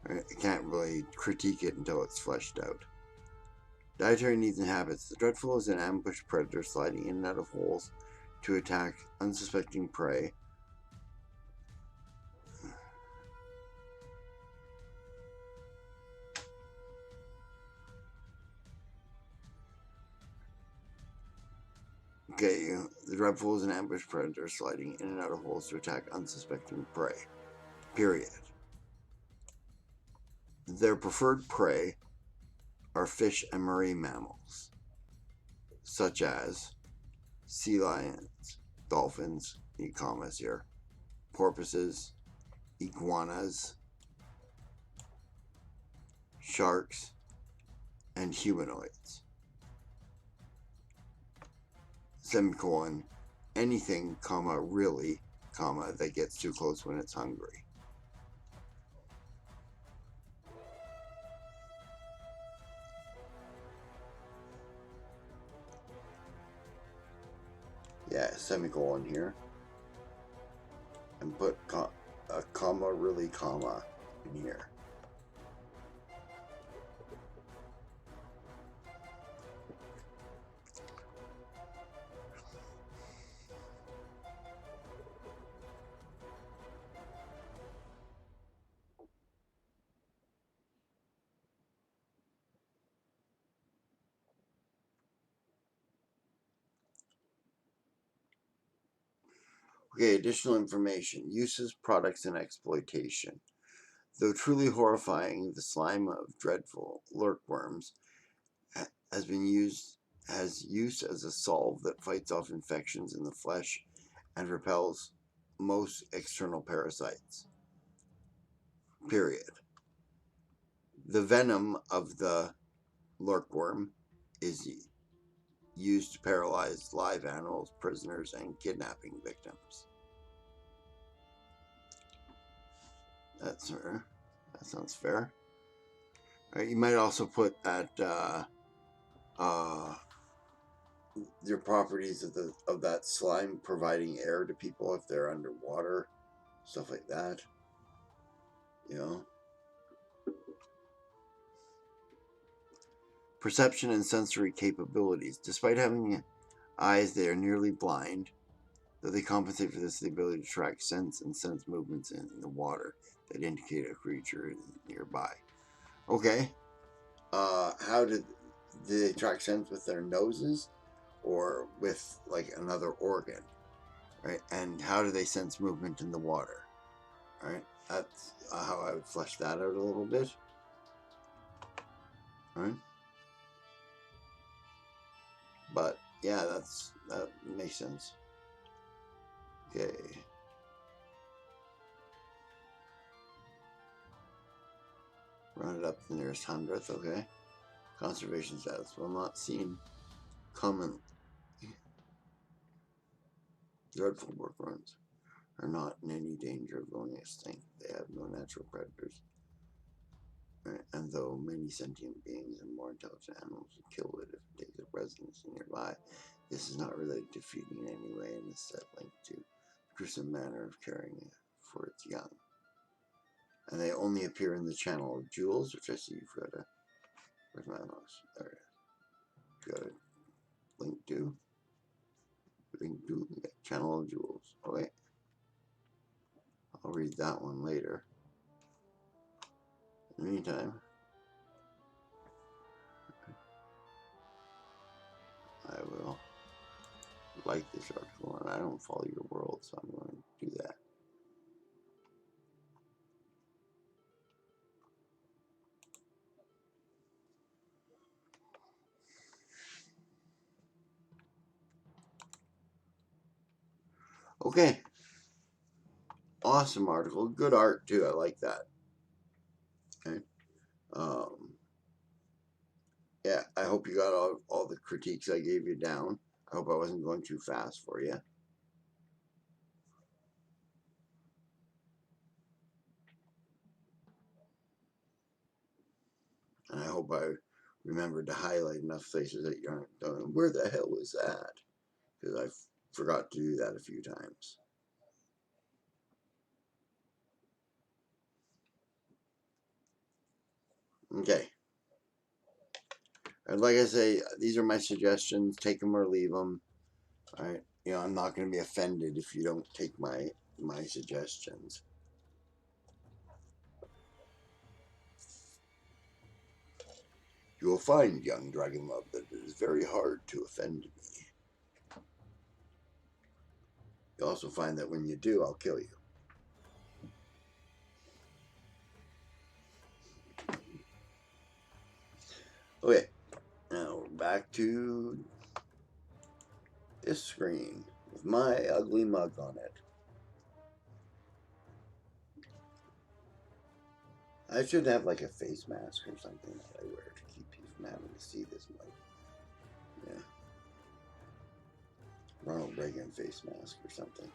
Right? I can't really critique it until it's fleshed out. Dietary needs and habits. The dreadful is an ambushed predator sliding in and out of holes to attack unsuspecting prey. Okay, the dreadful is an ambushed predator sliding in and out of holes to attack unsuspecting prey. Period. Their preferred prey are fish and marine mammals, such as sea lions, dolphins, need commas here, porpoises, iguanas, sharks, and humanoids. Semicolon, anything, comma, really, comma, that gets too close when it's hungry. Yeah, semicolon here. And put a comma, really, comma in here. Okay, additional information. Uses, products, and exploitation. Though truly horrifying, the slime of dreadful lurkworms has use as a salve that fights off infections in the flesh and repels most external parasites. Period. The venom of the lurkworm is used to paralyze live animals, prisoners, and kidnapping victims. That's her. That sounds fair. You might also put that your properties of that slime providing air to people if they're underwater, stuff like that. You know. Perception and sensory capabilities. Despite having eyes, they are nearly blind. Though they compensate for this, the ability to track sense movements in the water that indicate a creature is nearby. Okay. How do they track sense with their noses, or with like another organ, right? And how do they sense movement in the water? Right. That's how I would flesh that out a little bit. Right. But yeah, that makes sense. Okay. Run it up to the nearest hundredth. Okay. Conservation status will not seen common. Dreadful workruns are not in any danger of going extinct. They have no natural predators. Right? And though many sentient beings and more intelligent animals would kill it if it takes up residence nearby, this is not related to feeding in any way and is set linked to the gruesome manner of caring for its young. And they only appear in the channel of jewels, which I see you've got a. Where's my mouse? There it is. You've got a link to. Link to channel of jewels. Okay. I'll read that one later. In the meantime, I will like this article, and I don't follow your world, so I'm going to do that. Okay. Awesome article. Good art, too. I like that. Okay. Yeah, I hope you got all the critiques I gave you down. I hope I wasn't going too fast for you. And I hope I remembered to highlight enough places that you aren't going, where the hell was that? Because I forgot to do that a few times. Okay. And like I say, these are my suggestions. Take them or leave them. All right. You know, I'm not going to be offended if you don't take my suggestions. You will find, young dragon love, that it is very hard to offend me. You'll also find that when you do, I'll kill you. Okay, now back to this screen with my ugly mug on it. I should have like a face mask or something that I wear to keep you from having to see this mug. Yeah. Ronald Reagan face mask or something.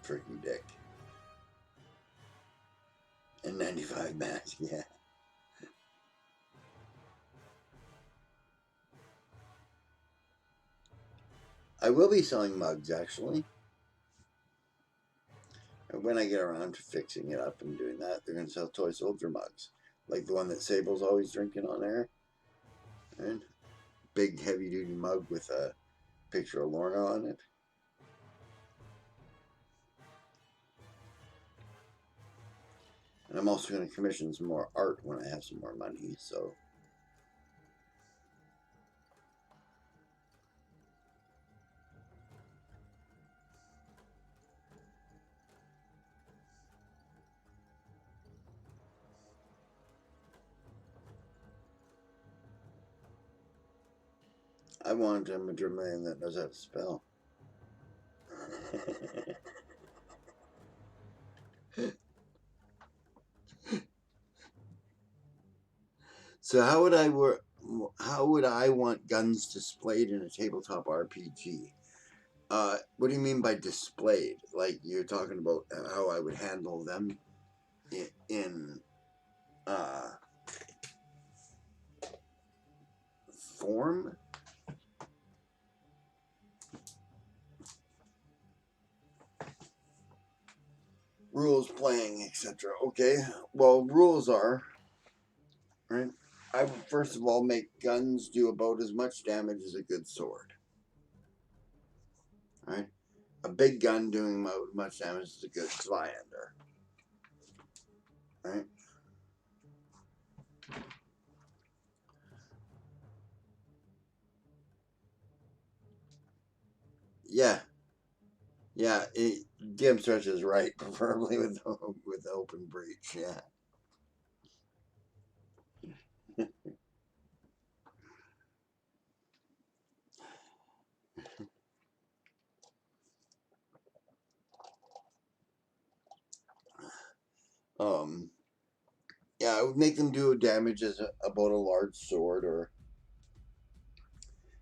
Tricky Dick. And 95 mask, yeah. I will be selling mugs, actually. And when I get around to fixing it up and doing that, they're going to sell toy soldier mugs. Like the one that Sable's always drinking on air. And big heavy-duty mug with a picture of Lorna on it. And I'm also going to commission some more art when I have some more money, so... I want a Madrid that knows how to spell. So how would I work? How would I want guns displayed in a tabletop RPG? What do you mean by displayed? Like you're talking about how I would handle them in form? Rules, playing, etc. Okay. Well, rules are right. I would first of all make guns do about as much damage as a good sword. Right. A big gun doing much damage is a good Zweihander. Right. Yeah. Yeah. DM Stretch is right, preferably with open breach. Yeah. Yeah, I would make them do damage as about a large sword or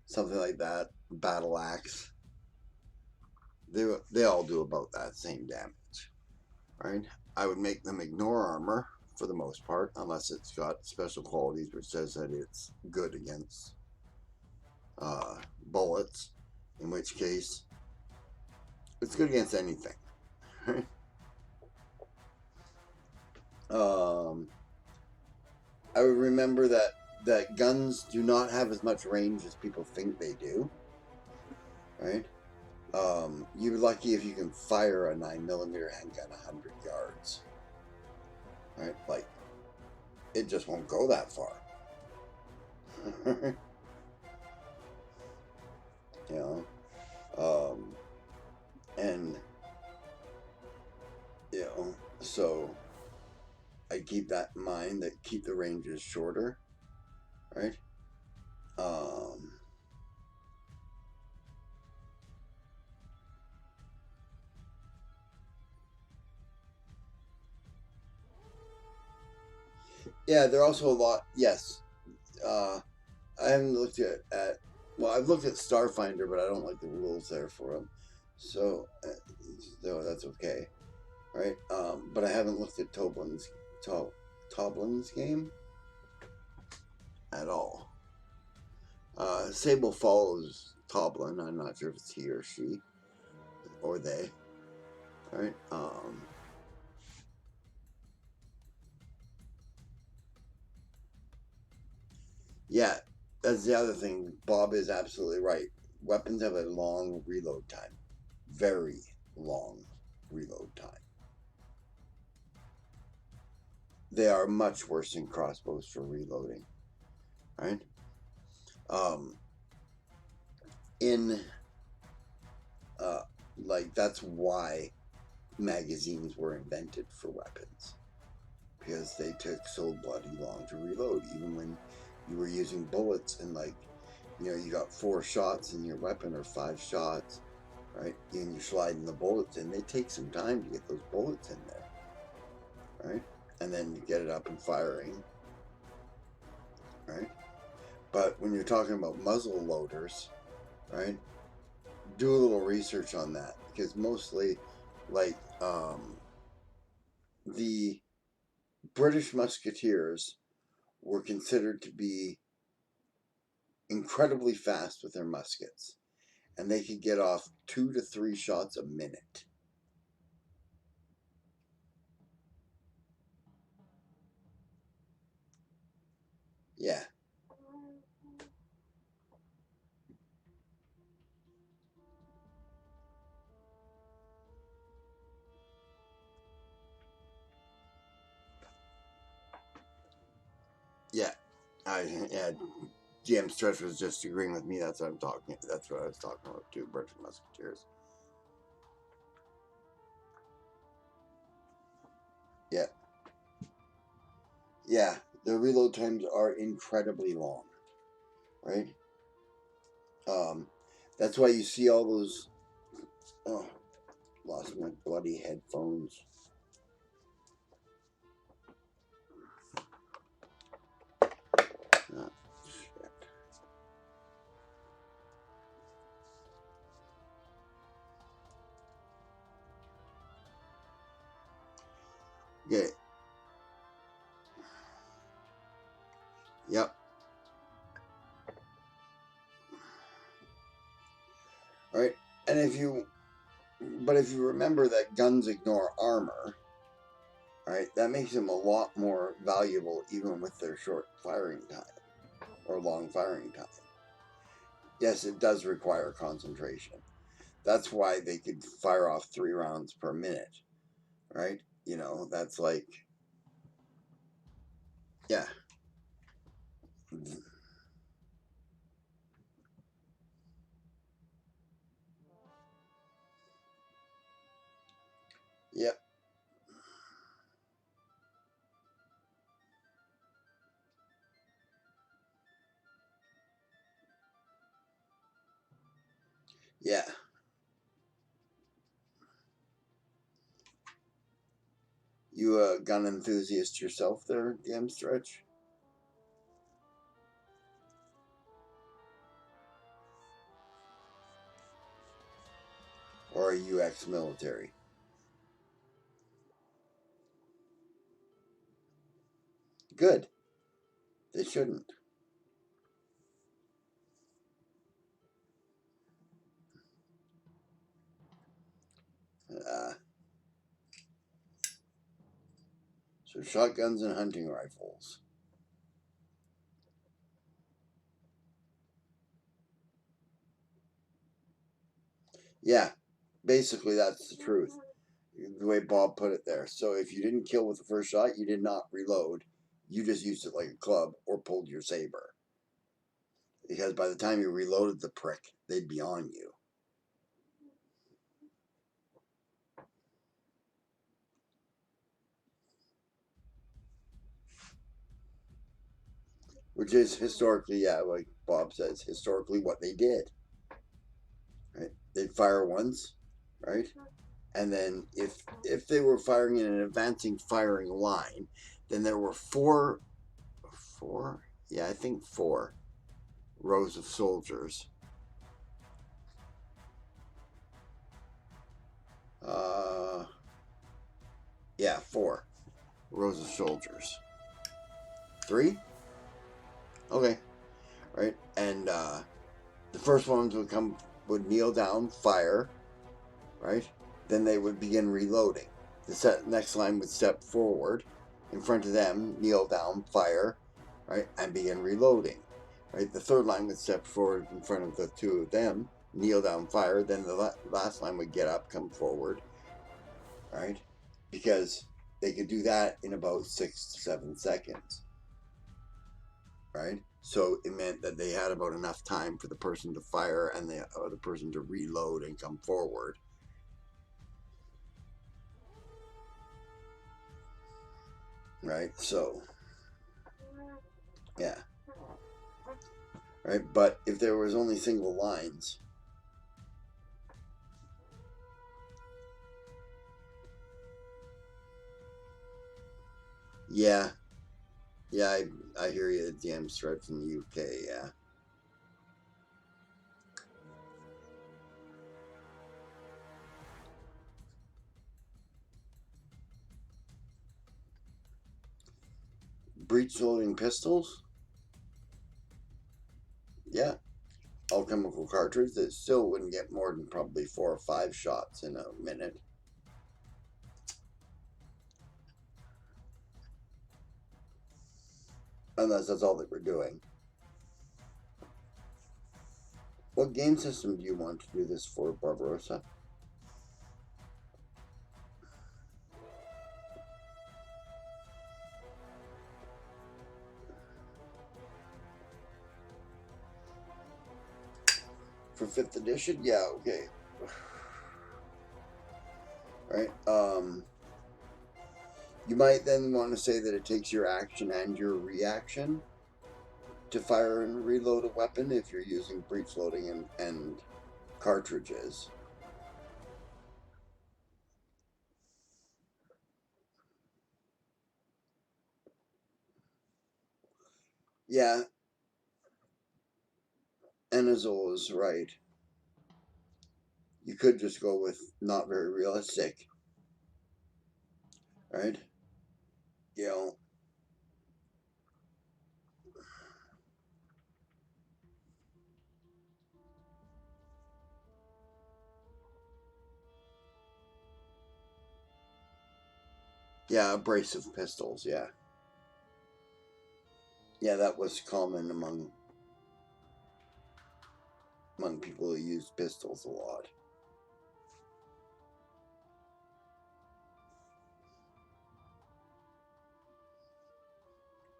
something like that. Battle axe. They all do about that same damage, right? I would make them ignore armor for the most part, unless it's got special qualities which says that it's good against bullets. In which case, it's good against anything. Right? I would remember that guns do not have as much range as people think they do. Right? You're lucky if you can fire a 9mm handgun 100 yards. Right? Like, it just won't go that far. You know? And, you know, so I keep that in mind, that keep the ranges shorter. Right? Yeah, they're also a lot. Yes, I haven't looked at. Well, I've looked at Starfinder, but I don't like the rules there for them. So that's okay, right? But I haven't looked at Toblin's game at all. Sable follows Toblin. I'm not sure if it's he or she or they. Right? Yeah, that's the other thing. Bob is absolutely right. Weapons have a long reload time. Very long reload time. They are much worse than crossbows for reloading. Right? Like, that's why magazines were invented for weapons. Because they took so bloody long to reload. Even when you were using bullets and, like, you know, you got 4 shots in your weapon or 5 shots, right? And you're sliding the bullets in. They take some time to get those bullets in there, right? And then you get it up and firing, right? But when you're talking about muzzle loaders, right, do a little research on that, because mostly, like, the British musketeers were considered to be incredibly fast with their muskets, and they could get off 2 to 3 shots a minute. Yeah. Yeah. Yeah. GM Stretch was just agreeing with me. That's what I'm talking. That's what I was talking about too. British musketeers. Yeah. Yeah. The reload times are incredibly long, right? That's why you see all those. Oh, lost my bloody headphones. Oh, shit. Okay. Yep. Right. And if you remember that guns ignore armor, right, that makes them a lot more valuable even with their short firing time or long firing time. Yes, it does require concentration. That's why they could fire off 3 rounds per minute, right? You know, that's like, yeah. Yep. Yeah. You a gun enthusiast yourself there, DM Stretch? Or are you ex-military? Good. They shouldn't. Uh, so shotguns and hunting rifles. Yeah, basically that's the truth. The way Bob put it there. So if you didn't kill with the first shot, you did not reload. You just used it like a club or pulled your saber. Because by the time you reloaded the prick, they'd be on you. Which is historically, yeah, like Bob says, historically what they did. Right? They'd fire once, right? And then if they were firing in an advancing firing line, then there were four, yeah, I think 4 rows of soldiers. Uh, yeah, 4 rows of soldiers. 3? Okay, right. And the first ones would kneel down, fire, right? Then they would begin reloading. The next line would step forward in front of them, kneel down, fire, right, and begin reloading. Right. The third line would step forward in front of the 2 of them, kneel down, fire. Then the last line would get up, come forward, right? Because they could do that in about 6 to 7 seconds, right? So it meant that they had about enough time for the person to fire and the other person to reload and come forward. Right? So, yeah. Right? But if there was only single lines, Yeah, yeah, I hear you. DM's threat from the UK. Yeah. Breech loading pistols. Yeah, alchemical cartridge that still wouldn't get more than probably 4 or 5 shots in a minute. Unless that's all that we're doing. What game system do you want to do this for, Barbarossa? For 5th edition? Yeah, okay. Right. You might then want to say that it takes your action and your reaction to fire and reload a weapon if you're using breech loading and cartridges. Yeah, Enazol is right. You could just go with not very realistic, right? You know, yeah, abrasive pistols, yeah. Yeah, that was common among people who used pistols a lot.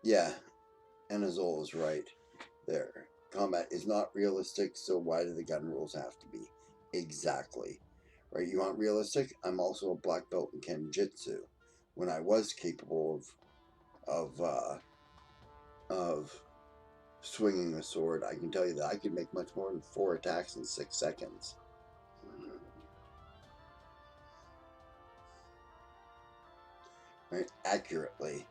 Yeah, Enazol is right there. Combat is not realistic, so why do the gun rules have to be? Exactly. Right, you want realistic? I'm also a black belt in Kenjutsu. When I was capable of swinging a sword, I can tell you that I could make much more than 4 attacks in 6 seconds. Right, accurately.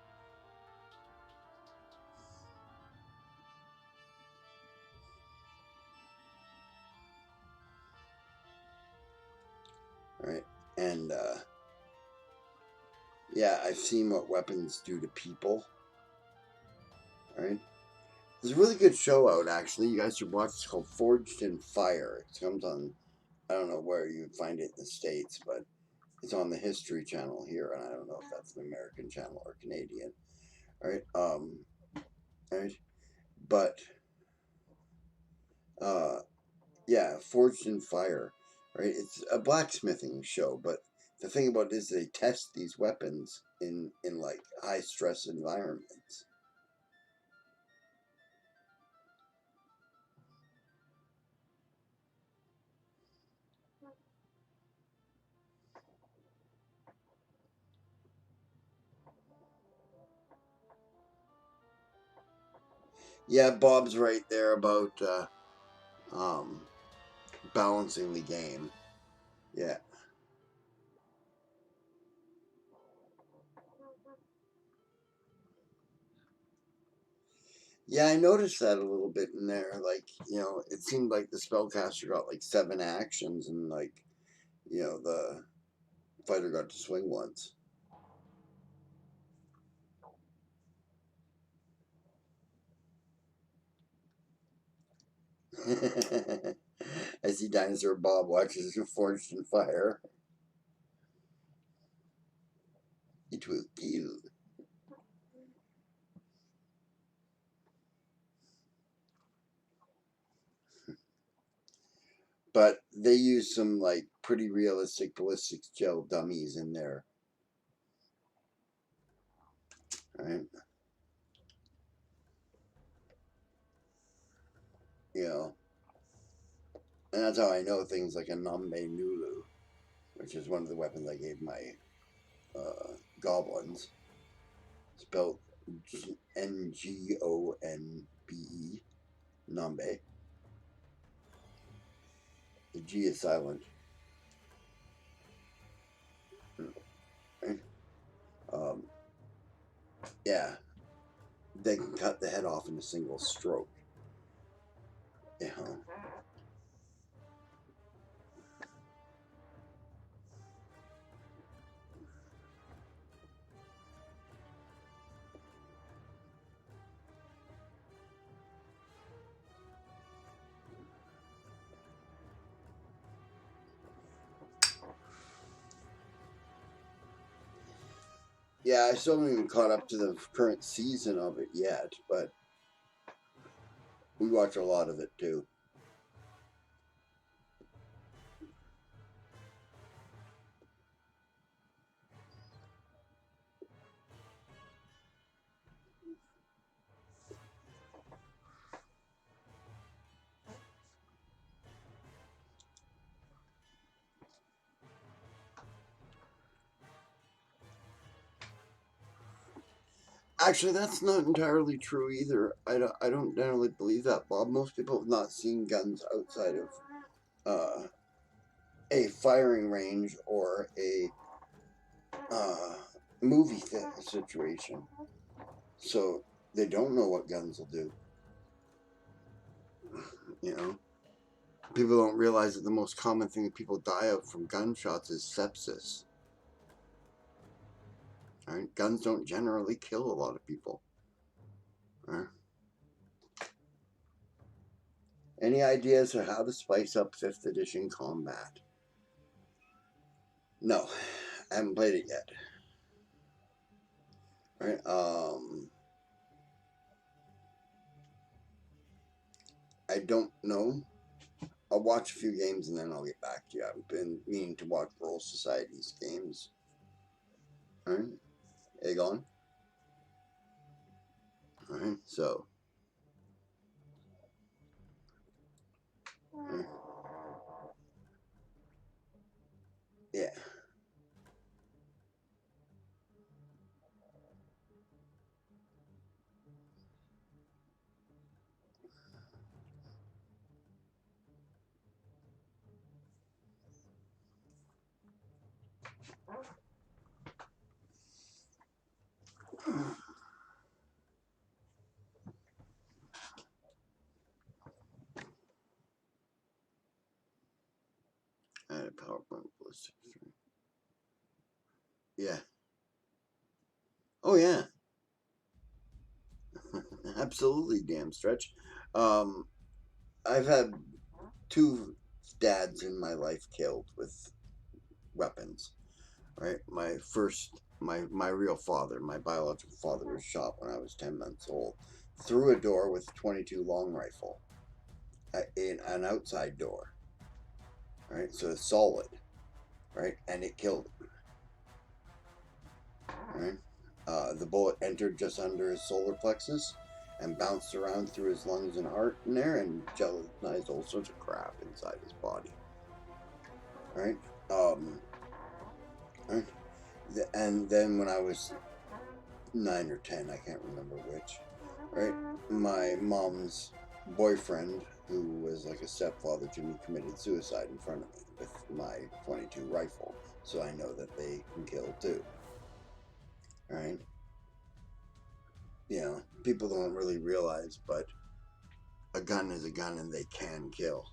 Right, and yeah, I've seen what weapons do to people. Right, there's a really good show out actually. You guys should watch. It's called Forged in Fire. It comes on. I don't know where you find it in the States, but it's on the History Channel here, and I don't know if that's an American channel or Canadian. All right, right, but uh, yeah, Forged in Fire. Right, it's a blacksmithing show, but the thing about it is they test these weapons in like high stress environments. Yeah, Bob's right there about um, balancing the game. Yeah. Yeah, I noticed that a little bit in there. Like, it seemed like the spellcaster got like 7 actions, and like, the fighter got to swing once. I see Dinosaur Bob watches Forged in Fire. It will kill. But they use some like pretty realistic ballistics gel dummies in there, right? You know, and that's how I know things like a Nambe Nulu, which is one of the weapons I gave my goblins. Spelled Ngonbe, Nambe. The G is silent. Right? Um, Yeah, they can cut the head off in a single stroke. You know. Yeah, I still haven't even caught up to the current season of it yet, but we watch a lot of it too. Actually, that's not entirely true either. I don't generally believe that, Bob. Most people have not seen guns outside of uh, a firing range or a uh, movie situation. So they don't know what guns will do. You know, people don't realize that the most common thing that people die of from gunshots is sepsis. Right? Guns don't generally kill a lot of people. Right? Any ideas on how to spice up 5th edition combat? No, I haven't played it yet. Right? I don't know. I'll watch a few games and then I'll get back to you. I've been meaning to watch Roll Society's games. Alright? Aegon? Alright, so. Right. Yeah. I had a PowerPoint ballistic. Yeah. Oh, yeah. Absolutely, damn stretch. Um, I've had 2 dads in my life killed with weapons. Right? My real father, my biological father, was shot when I was 10 months old through a door with a 22 long rifle in an outside door. Right? So it's solid. Right? And it killed him. Right? The bullet entered just under his solar plexus and bounced around through his lungs and heart in there and gelatinized all sorts of crap inside his body. Right? Right? And then when I was 9 or 10, I can't remember which, right? My mom's boyfriend, who was like a stepfather to me, committed suicide in front of me with my 22 rifle. So I know that they can kill too, right? You know, people don't really realize, but a gun is a gun and they can kill.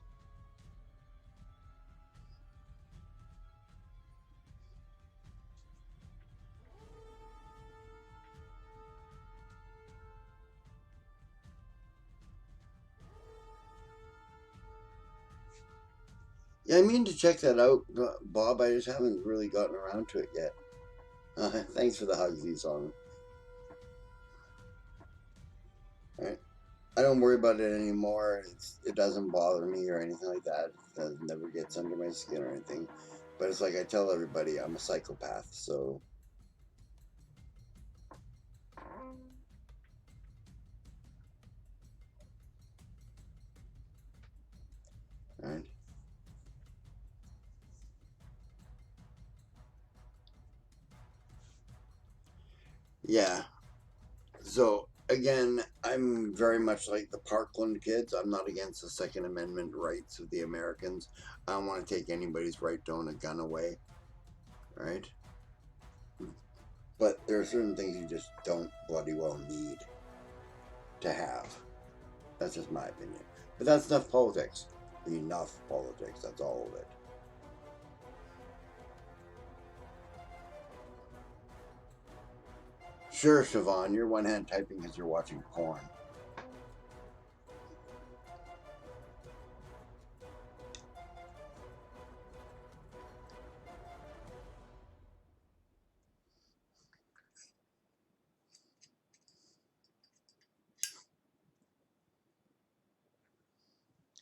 Yeah, I mean to check that out, Bob. I just haven't really gotten around to it yet. Thanks for the hugs, on. Right? I don't worry about it anymore. It doesn't bother me or anything like that. It never gets under my skin or anything. But it's like I tell everybody, I'm a psychopath. So, right? Yeah. So again, I'm very much like the Parkland kids. I'm not against the Second Amendment rights of the Americans. I don't want to take anybody's right to own a gun away. Right? But there are certain things you just don't bloody well need to have. That's just my opinion. But that's enough politics. Enough politics. That's all of it. Sure, Siobhan, you're one hand typing because you're watching porn.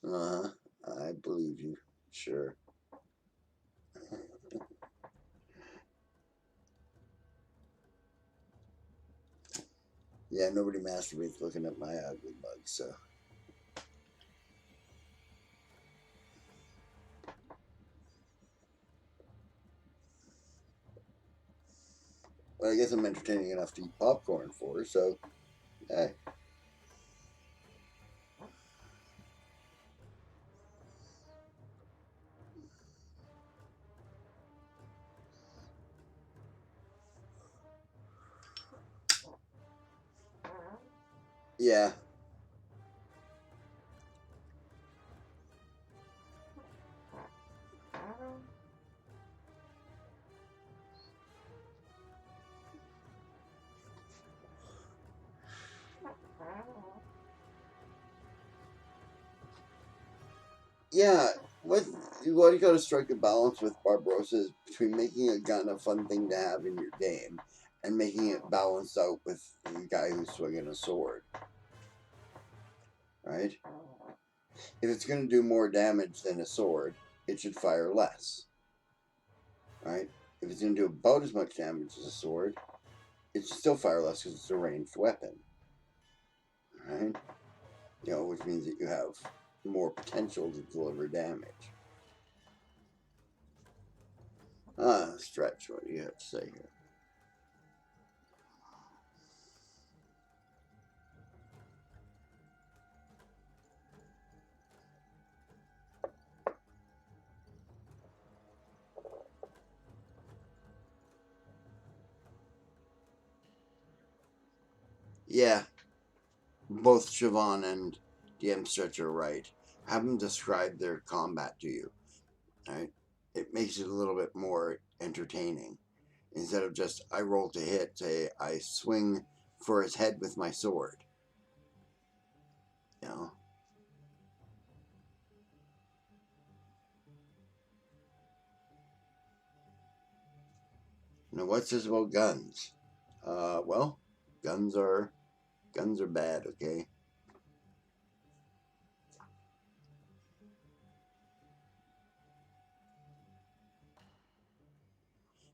I believe you. Sure. Yeah, nobody masturbates looking at my ugly mug, so. Well, I guess I'm entertaining enough to eat popcorn for, so. Hey. Yeah. Yeah. What you gotta strike a balance with Barbarossa is between making a gun a fun thing to have in your game and making it balanced out with the guy who's swinging a sword. Right? If it's going to do more damage than a sword, it should fire less. Right? If it's going to do about as much damage as a sword, it should still fire less because it's a ranged weapon. Right? Which means that you have more potential to deliver damage. Stretch, what do you have to say here? Yeah, both Siobhan and DM Stretch are right. Have them describe their combat to you. Right? It makes it a little bit more entertaining. Instead of just, I roll to hit, say, I swing for his head with my sword. You know? Now, what's this about guns? Well, guns are bad, okay?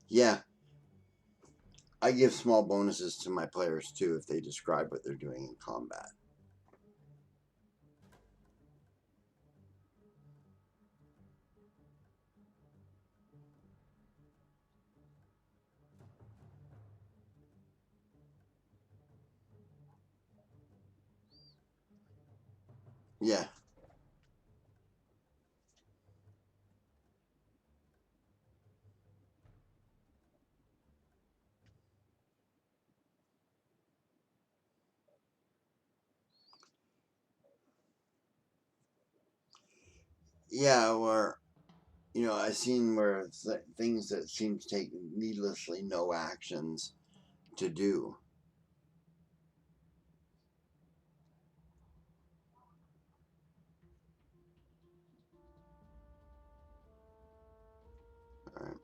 Yeah, I give small bonuses to my players too if they describe what they're doing in combat. Yeah, yeah, or I've seen where things that seem to take needlessly no actions to do. Right?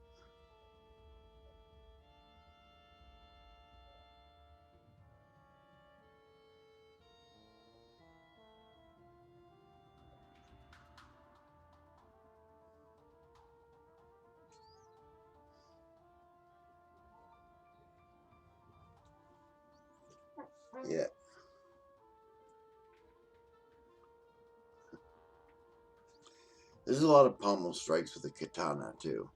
Yeah. There's a lot of pommel strikes with a katana too.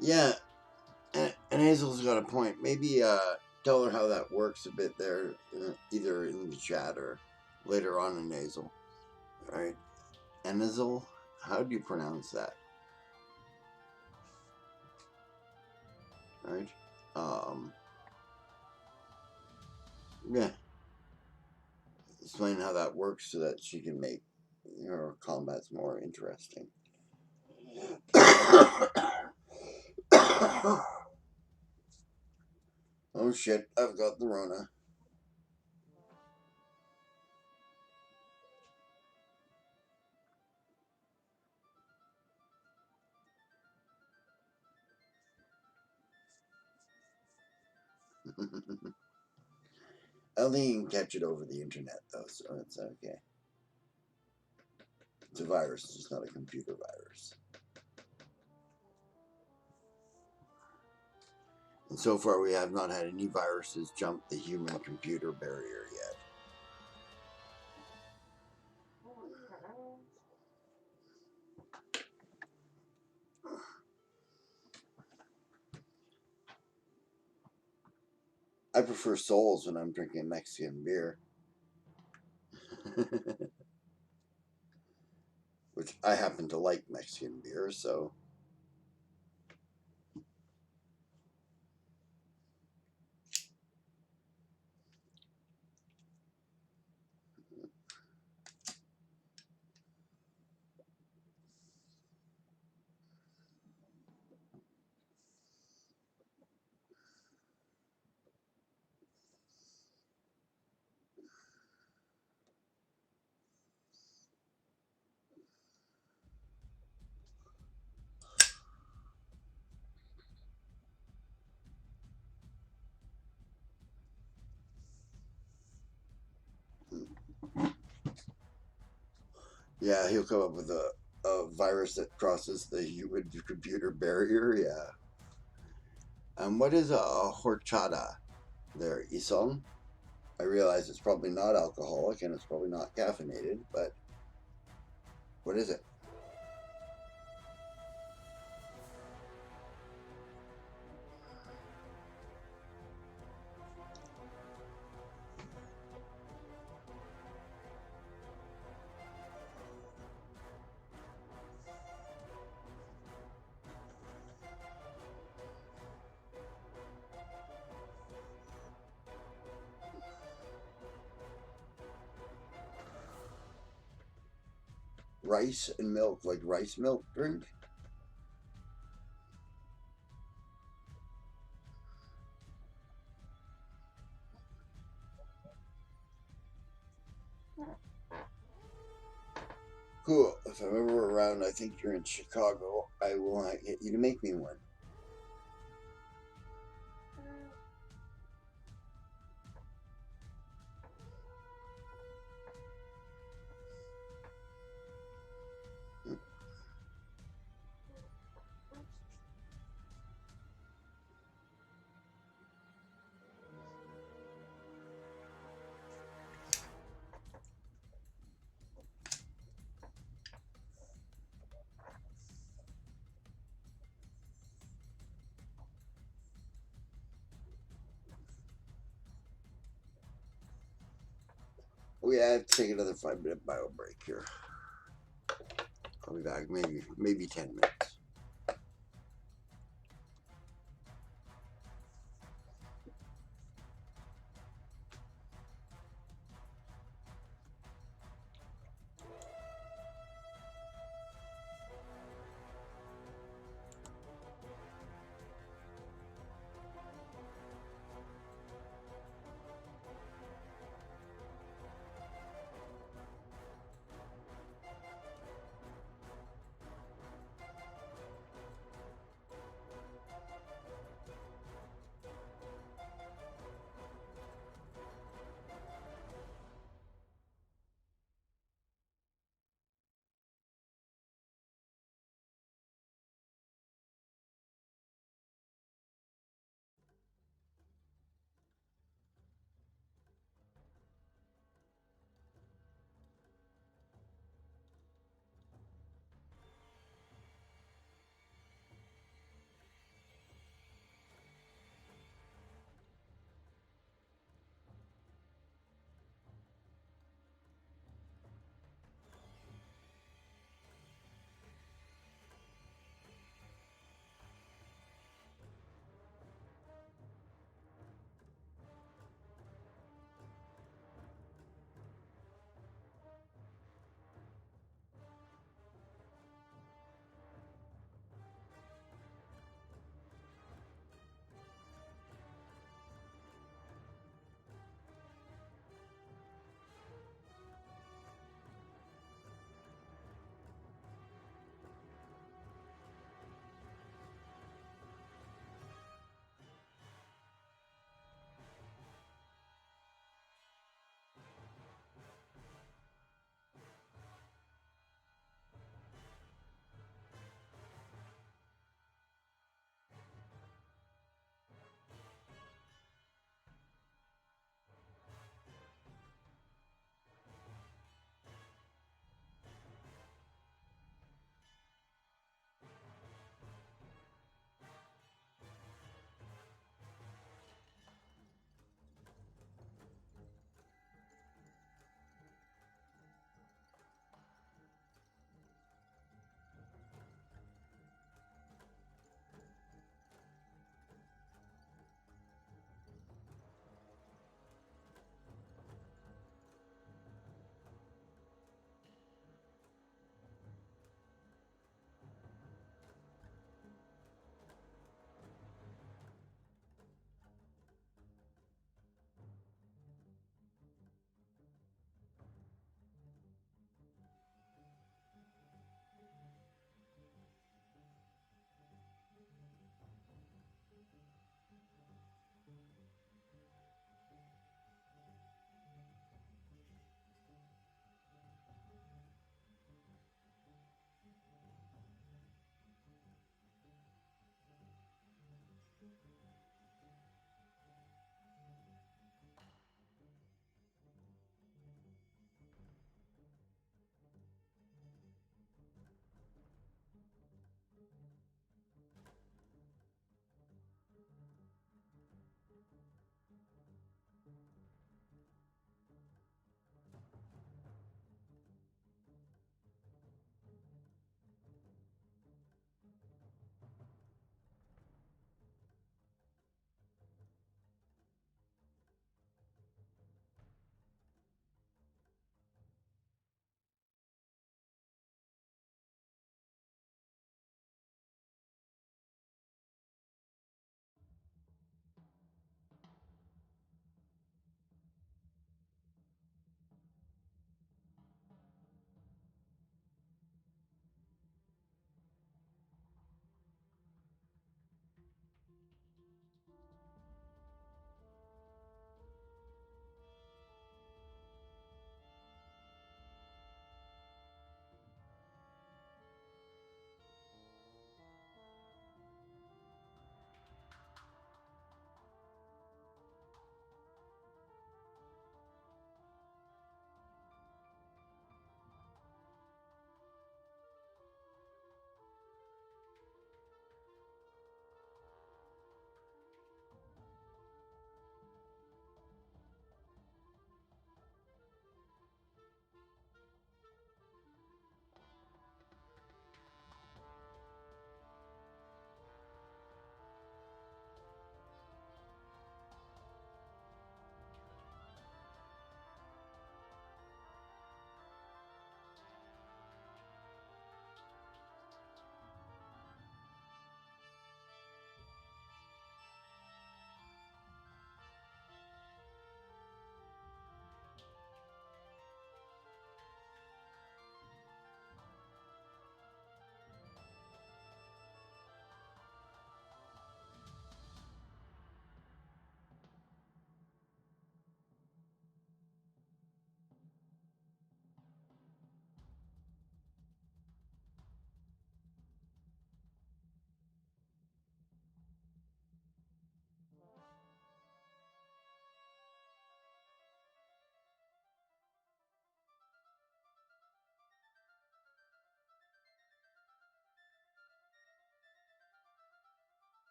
Yeah, and Hazel's got a point. Maybe tell her how that works a bit there, either in the chat or later on in Hazel. All right, Enizel, how do you pronounce that? All right, yeah, explain how that works so that she can make her combats more interesting. Oh shit, I've got the Rona. I don't think you can catch it over the internet though, so it's okay. It's a virus, it's just not a computer virus. And so far, we have not had any viruses jump the human computer barrier yet. I prefer souls when I'm drinking Mexican beer. Which I happen to like Mexican beer, so. Yeah, he'll come up with a virus that crosses the human computer barrier, yeah. What is a horchata there, Isong? I realize it's probably not alcoholic and it's probably not caffeinated, but what is it? Rice and milk, like rice milk drink? Cool. If I'm ever around, I think you're in Chicago, I will get you to make me one. Oh yeah, I have to take another 5-minute bio break here. I'll be back maybe 10 minutes.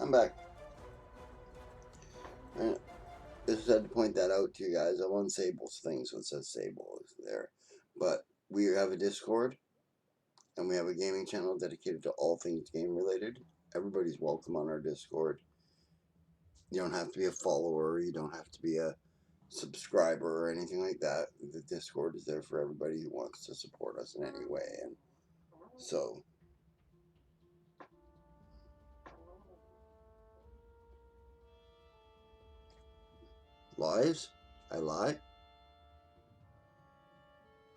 I'm back. I just had to point that out to you guys. I'm on Sable's thing, so it says Sable is there. But we have a Discord, and we have a gaming channel dedicated to all things game related. Everybody's welcome on our Discord. You don't have to be a follower. You don't have to be a subscriber or anything like that. The Discord is there for everybody who wants to support us in any way. And so, lies? I lie?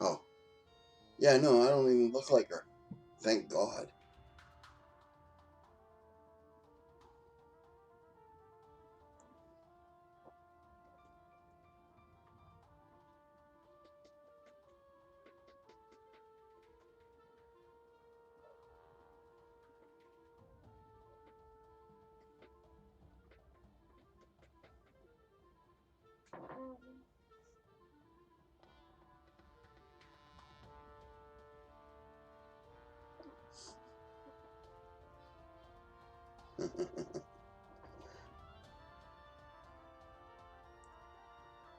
Oh. Yeah, no, I don't even look like her. Thank God.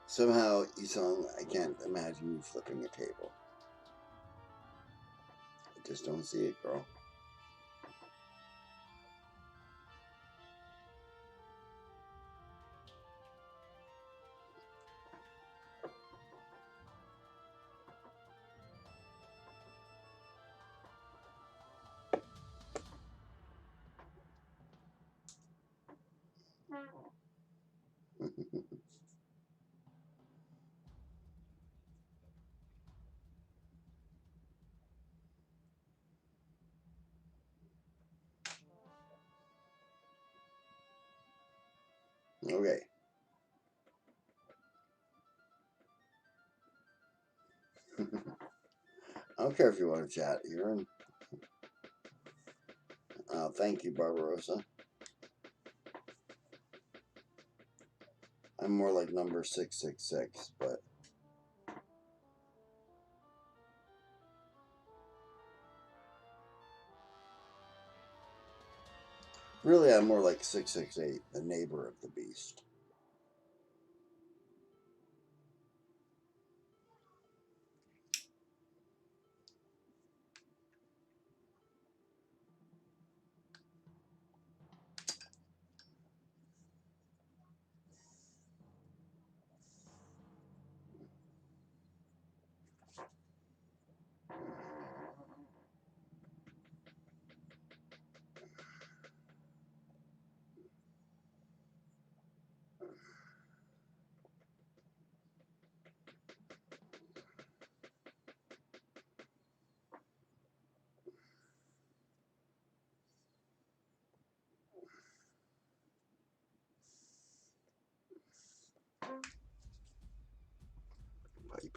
Somehow, Isong, I can't imagine you flipping a table. I just don't see it, girl. Okay. I don't care if you want to chat here. And thank you, Barbarossa. I'm more like number 666, but really I'm more like 668, the neighbor of the beast. Pipe.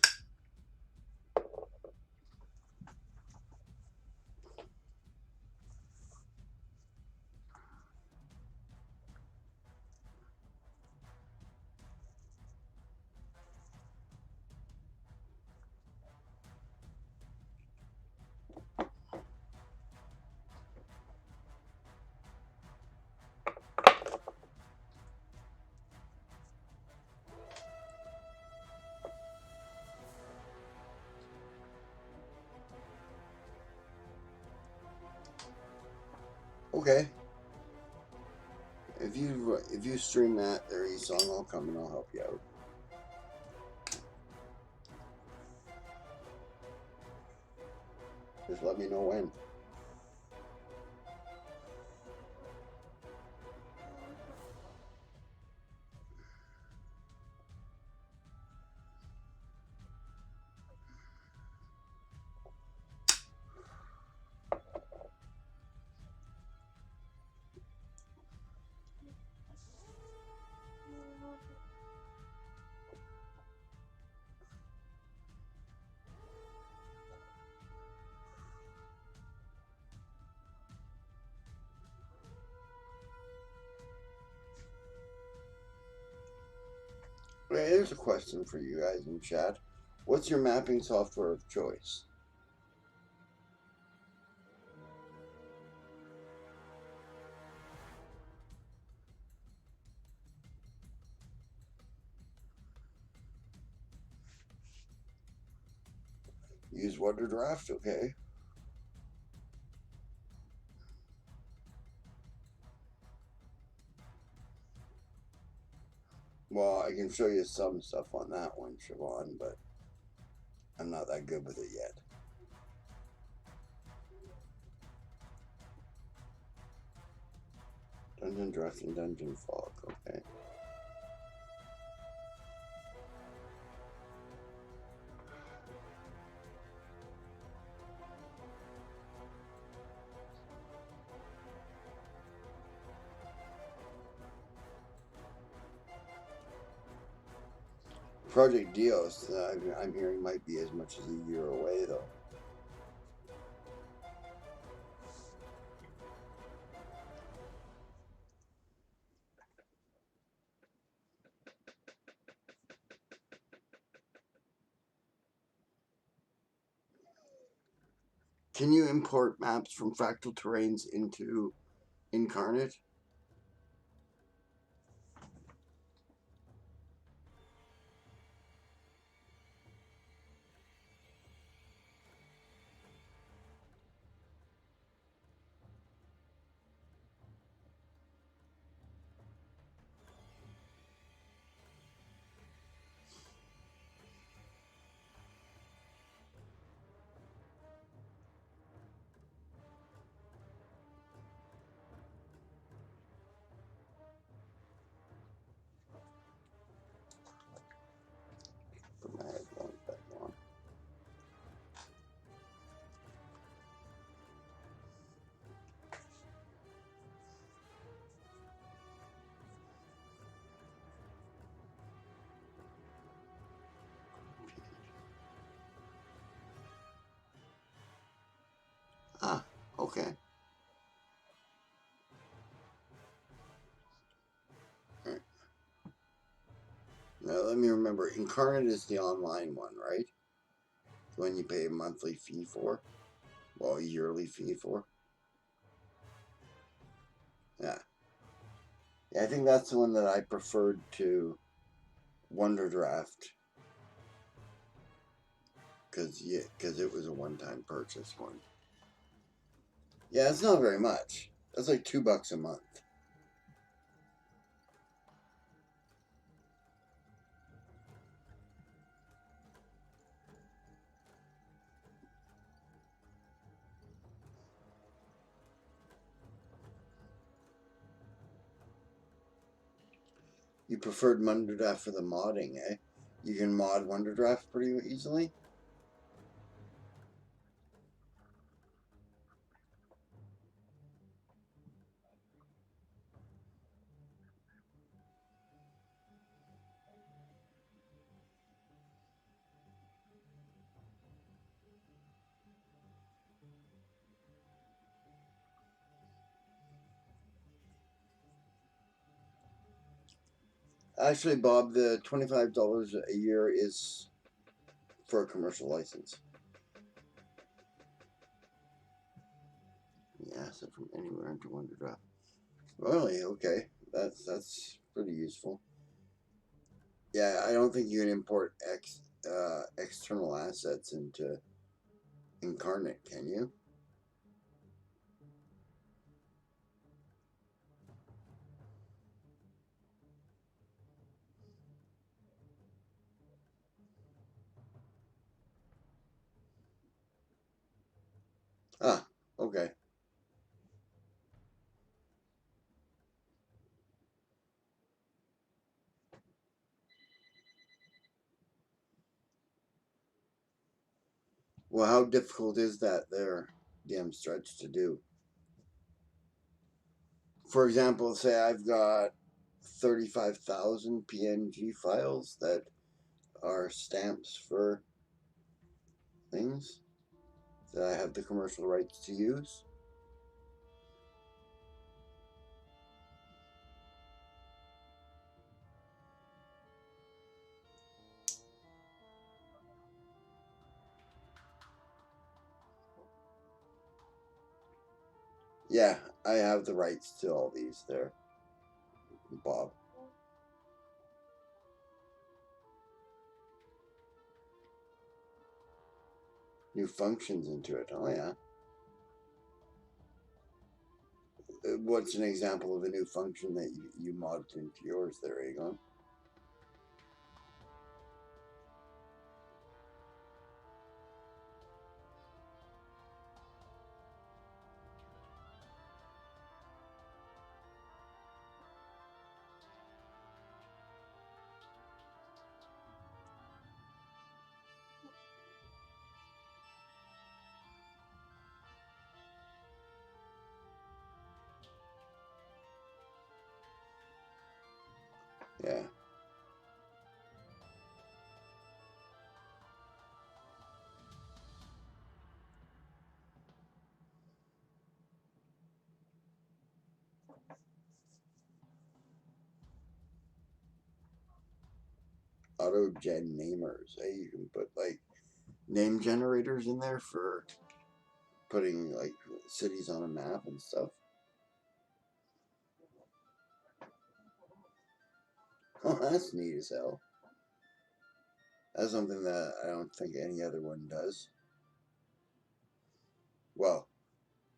Okay. If you stream that there, Esong, I'll come and I'll help you out. Just let me know when. Okay, here's a question for you guys in chat. What's your mapping software of choice? Use Wonder Draft, okay. Well, I can show you some stuff on that one, Siobhan, but I'm not that good with it yet. Dungeon Draft and Dungeon Fog, okay. Project Dios, I'm hearing might be as much as a year away, though. Can you import maps from Fractal Terrains into Incarnate? Put my headphones back on. Ah, okay. Alright. Now let me remember, Incarnate is the online one, right? The one you pay a monthly fee for? Well, a yearly fee for? Yeah. Yeah, I think that's the one that I preferred to Wonder Draft. Because it was a one-time purchase one. Yeah, it's not very much. That's like $2 a month. You preferred Wonder Draft for the modding, eh? You can mod Wonder Draft pretty easily? Actually, Bob, the $25 a year is for a commercial license. Yeah, so from anywhere into Wonder Draft. Really? Okay. That's pretty useful. Yeah, I don't think you can import external assets into Incarnate, can you? Ah, okay. Well, how difficult is that there, DM Stretch, to do? For example, say I've got 35,000 PNG files that are stamps for things that I have the commercial rights to use. Yeah, I have the rights to all these there, Bob. New functions into it. Oh, yeah. What's an example of a new function that you modded into yours there, Egon? Yeah. Auto-gen namers. Hey, you can put like name generators in there for putting like cities on a map and stuff. Oh, that's neat as hell. That's something that I don't think any other one does. Well,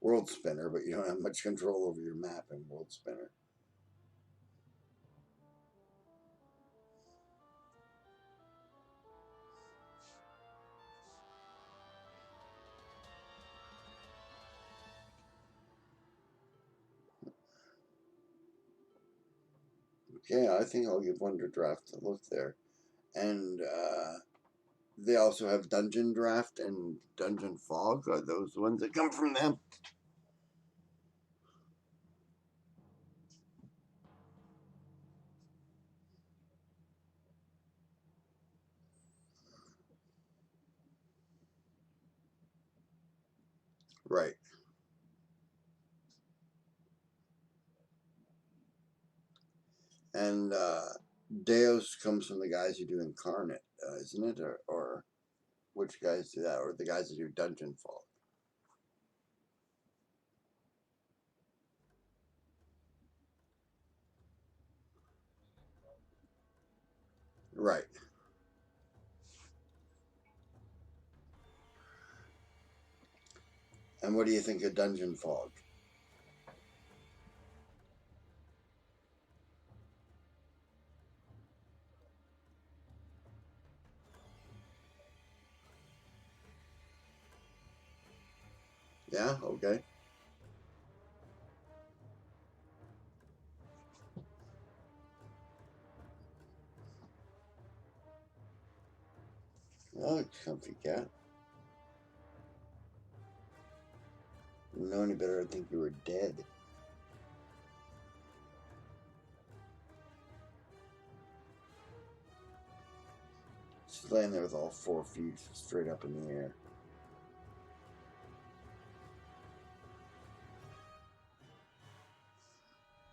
World Spinner, but you don't have much control over your map in World Spinner. Okay, I think I'll give Wonder Draft a look there. And they also have Dungeon Draft and Dungeon Fog. Are those the ones that come from them? Right. And Deus comes from the guys who do Incarnate, isn't it? Or which guys do that? Or the guys that do Dungeon Fog? Right. And what do you think of Dungeon Fog? Yeah, okay. Oh, comfy cat. Didn't know any better, I'd think you were dead. She's laying there with all 4 feet straight up in the air.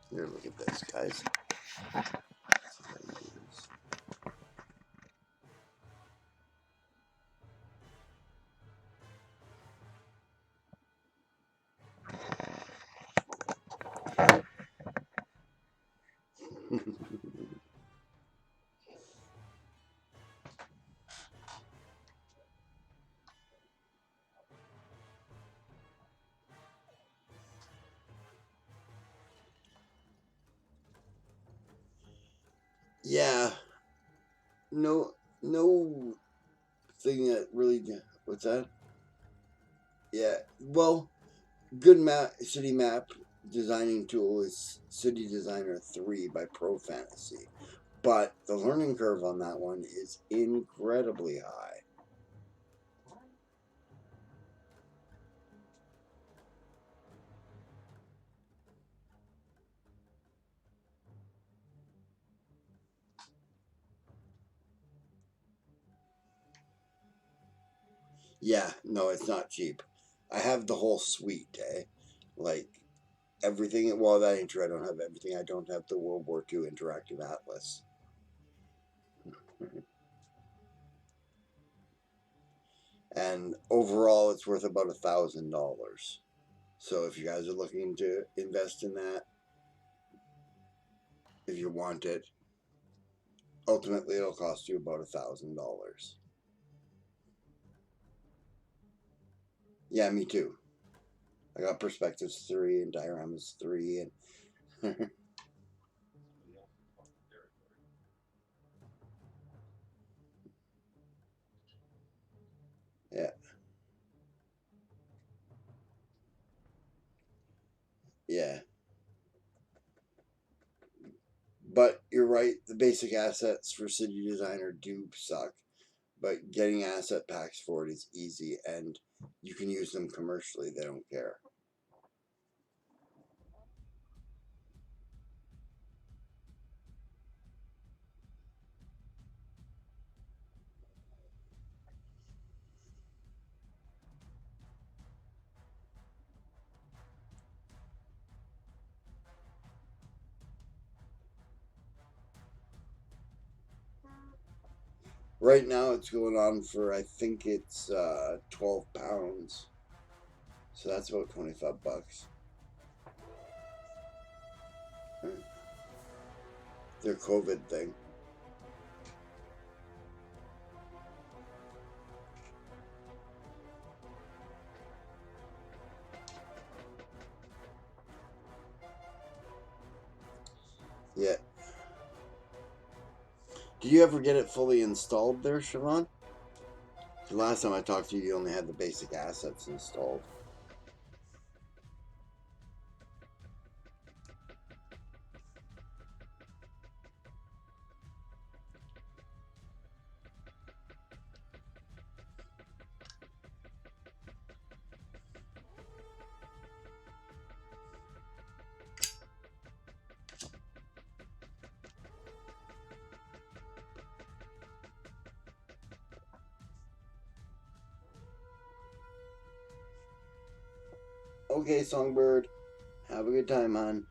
Here, look at this, guys. Yeah, no thing that really. What's that? Yeah, well, good city map designing tool is City Designer 3 by Pro Fantasy, but the learning curve on that one is incredibly high. Yeah, no, it's not cheap. I have the whole suite, like everything. Well, that ain't true. I don't have everything. I don't have the World War II interactive atlas. And overall, it's worth about $1,000. So if you guys are looking to invest in that, if you want it, ultimately it'll cost you about $1,000. Yeah, me too. I got perspectives 3 and dioramas 3 and yeah. Yeah. But you're right, the basic assets for City Designer do suck. But getting asset packs for it is easy and you can use them commercially, they don't care. Right now it's going on for I think it's £12. So that's about $25. Their COVID thing. Yeah. Did you ever get it fully installed there, Siobhan? The last time I talked to you, you only had the basic assets installed. Okay, Songbird. Have a good time, hon.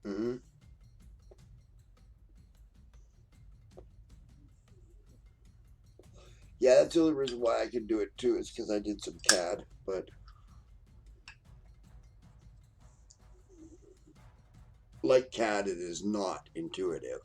Mm-hmm. Yeah, that's the only reason why I can do it too, is because I did some CAD. But like CAD, it is not intuitive.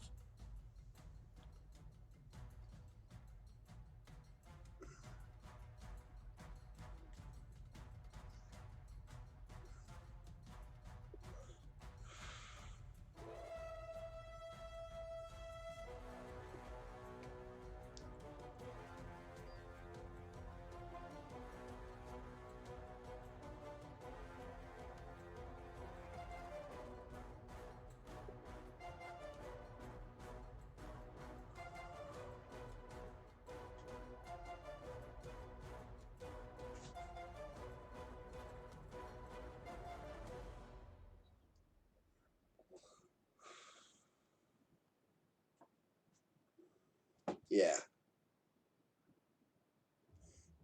Yeah,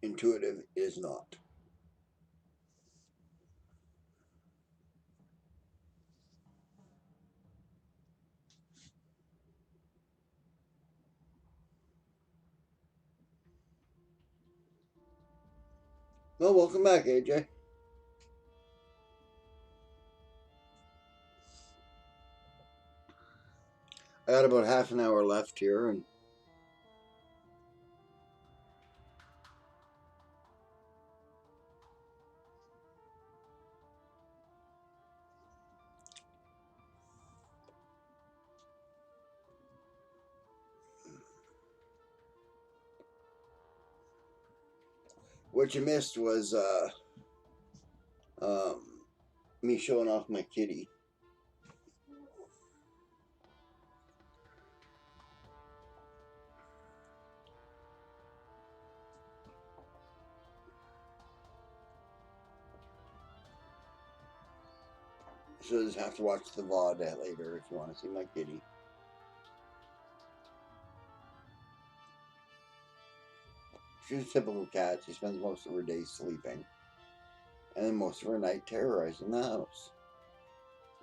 intuitive is not. Well, welcome back, AJ. I got about half an hour left here, and what you missed was um, me showing off my kitty. So you'll just have to watch the VOD later if you want to see my kitty. She's a typical cat. She spends most of her day sleeping. And then most of her night terrorizing the house.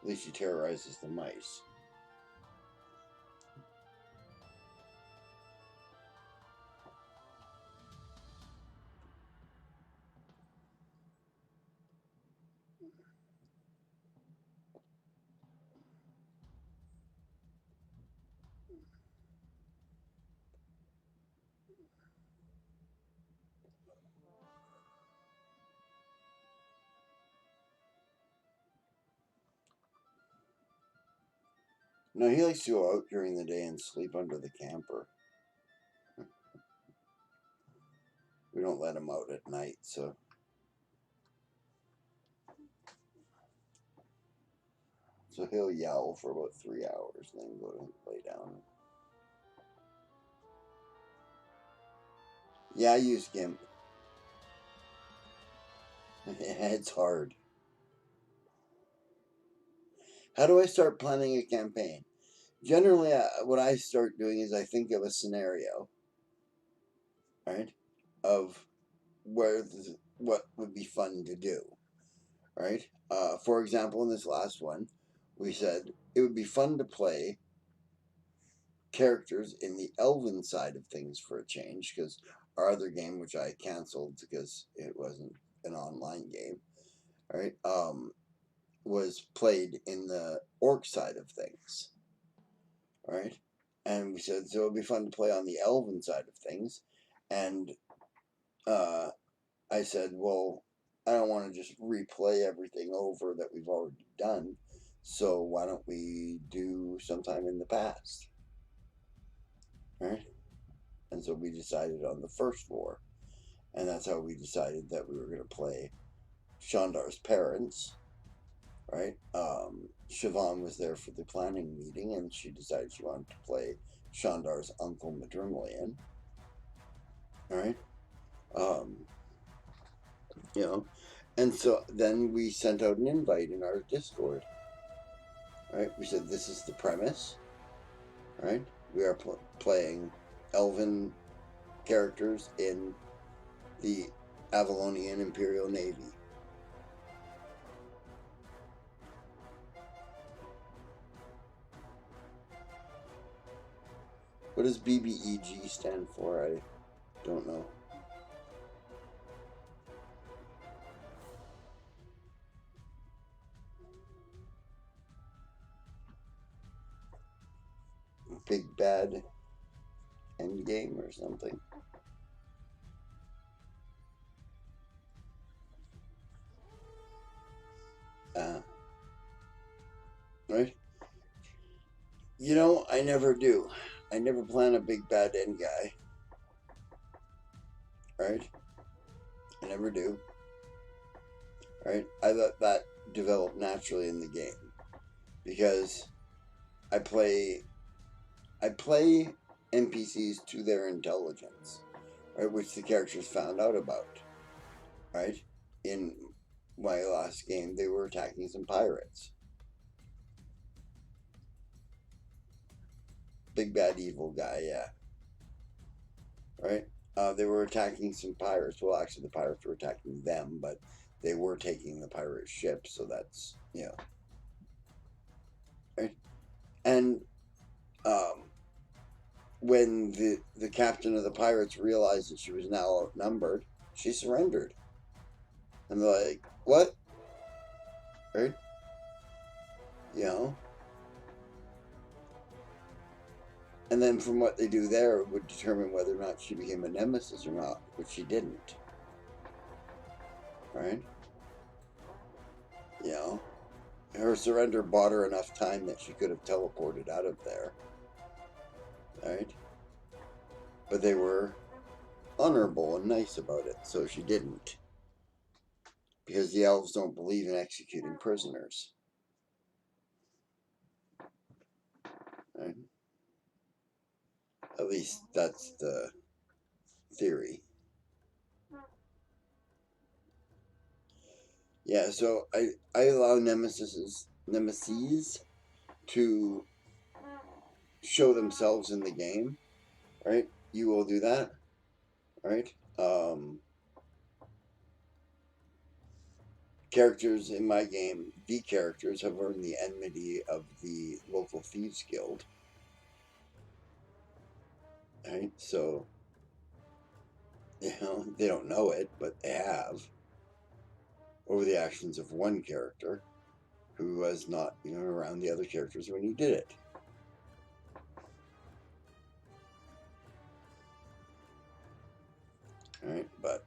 At least she terrorizes the mice. No, he likes to go out during the day and sleep under the camper. We don't let him out at night, so he'll yowl for about 3 hours, then go to lay down. Yeah, I use GIMP. It's hard. How do I start planning a campaign? Generally, what I start doing is I think of a scenario, right, of what would be fun to do, right? For example, in this last one, we said it would be fun to play characters in the elven side of things for a change, because our other game, which I canceled because it wasn't an online game, right, was played in the orc side of things, right? And we said so it would be fun to play on the elven side of things, and I said, well, I don't want to just replay everything over that we've already done, so why don't we do sometime in the past, right? And so we decided on the first floor, and that's how we decided that we were going to play Shandar's parents, right? Siobhan was there for the planning meeting, and she decided she wanted to play Shandar's uncle Madrimlian, right? Um, you know, and so then we sent out an invite in our Discord, right? We said this is the premise, right? We are playing elven characters in the Avalonian Imperial Navy. What does BBEG stand for? I don't know. Big Bad Endgame or something. Right? You know, I never do. I never plan a big bad end guy. Right? I never do. Right? I let that develop naturally in the game. Because I play NPCs to their intelligence, right? Which the characters found out about, right? In my last game, they were attacking some pirates. Big bad evil guy, yeah. Right? They were attacking some pirates. Well, actually, the pirates were attacking them, but they were taking the pirate ship, so that's, right? And when the captain of the pirates realized that she was now outnumbered, she surrendered. And they're like, what? Right? You know? And then from what they do there, it would determine whether or not she became a nemesis or not, which she didn't. Right? You know? Her surrender bought her enough time that she could have teleported out of there. Right? But they were honorable and nice about it, so she didn't. Because the elves don't believe in executing prisoners. Right? At least that's the theory. Yeah, so I allow nemesis to show themselves in the game, right? You will do that, right? Characters in my game, the characters have earned the enmity of the local thieves guild, right? So, they don't know it, but they have, over the actions of one character who was not around the other characters when he did it. All right, but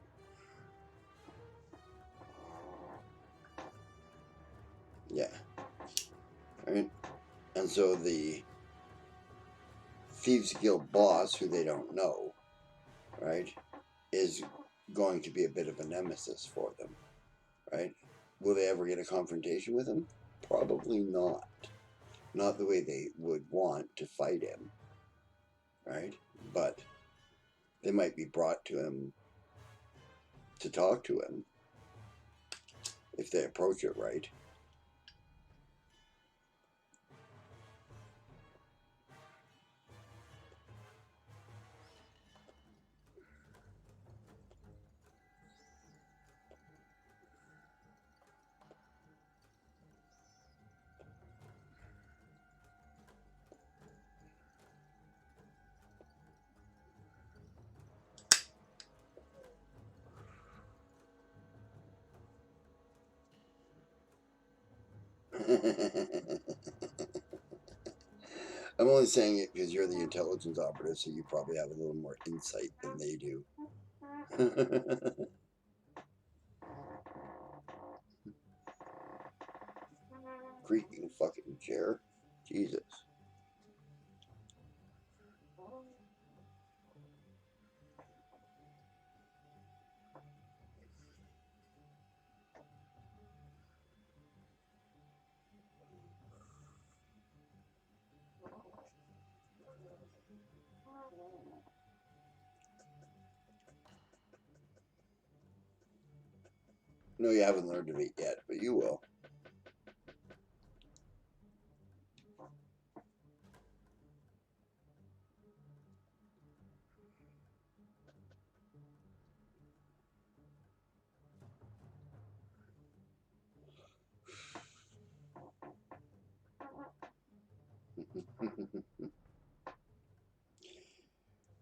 yeah, all right. And so the Thieves Guild boss, who they don't know, right, is going to be a bit of a nemesis for them, right? Will they ever get a confrontation with him? Probably not. Not the way they would want to fight him, right? But they might be brought to him to talk to him if they approach it right. I'm only saying it because you're the intelligence operative, so you probably have a little more insight than they do. Creaking fucking chair. Jesus. No, you haven't learned of it yet, but you will.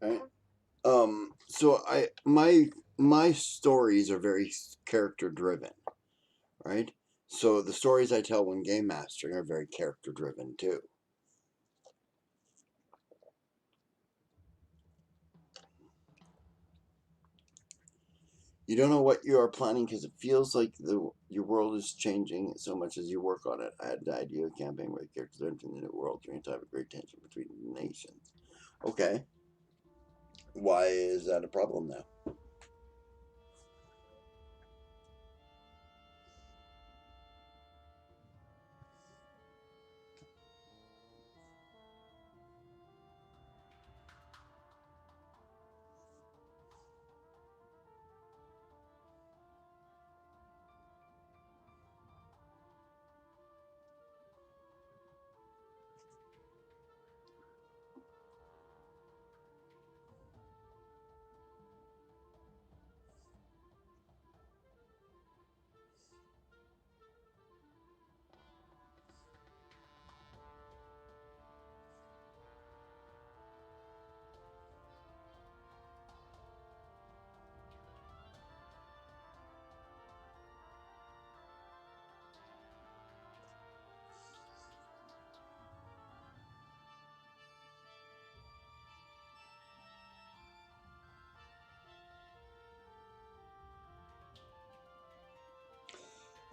Right? So my stories are very character driven, right? So the stories I tell when game mastering are very character driven too. You don't know what you are planning because it feels like your world is changing so much as you work on it. I had the idea of campaign where the characters enter the new world during a time of great tension between the nations. Okay. Why is that a problem now?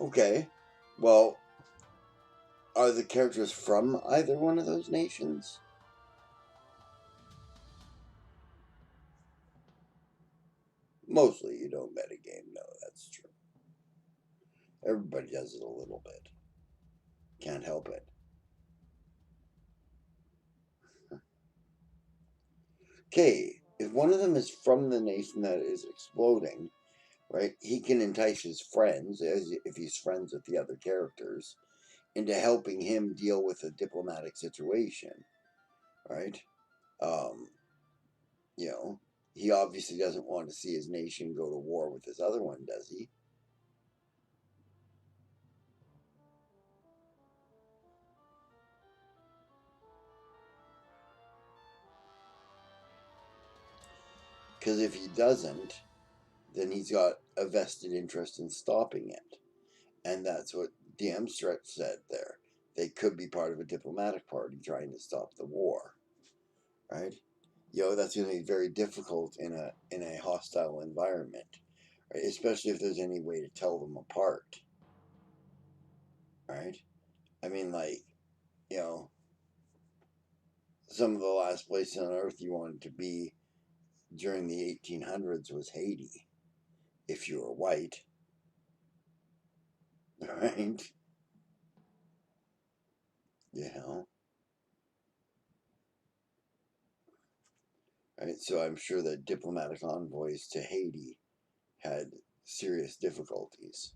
Okay. Well, are the characters from either one of those nations? Mostly you don't metagame, no, that's true. Everybody does it a little bit. Can't help it. Okay, if one of them is from the nation that is exploding, right, he can entice his friends, as if he's friends with the other characters, into helping him deal with a diplomatic situation, right? Um, you know, he obviously doesn't want to see his nation go to war with this other one, does he? Because if he doesn't, then he's got a vested interest in stopping it. And that's what DM Stretch said there. They could be part of a diplomatic party trying to stop the war, right? That's going to be very difficult in a hostile environment, right? Especially if there's any way to tell them apart, right? I mean, like, you know, some of the last places on Earth you wanted to be during the 1800s was Haiti, if you were white, right? You know, right? So I'm sure that diplomatic envoys to Haiti had serious difficulties.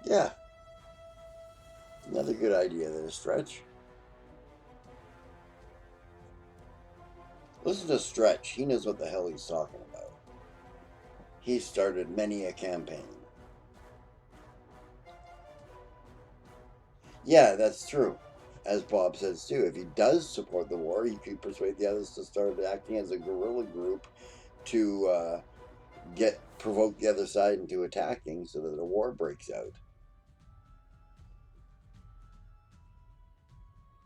Yeah, another good idea there, Stretch. Listen to Stretch. He knows what the hell he's talking about. He started many a campaign. Yeah, that's true. As Bob says too, if he does support the war, he could persuade the others to start acting as a guerrilla group to provoke the other side into attacking, so that a war breaks out.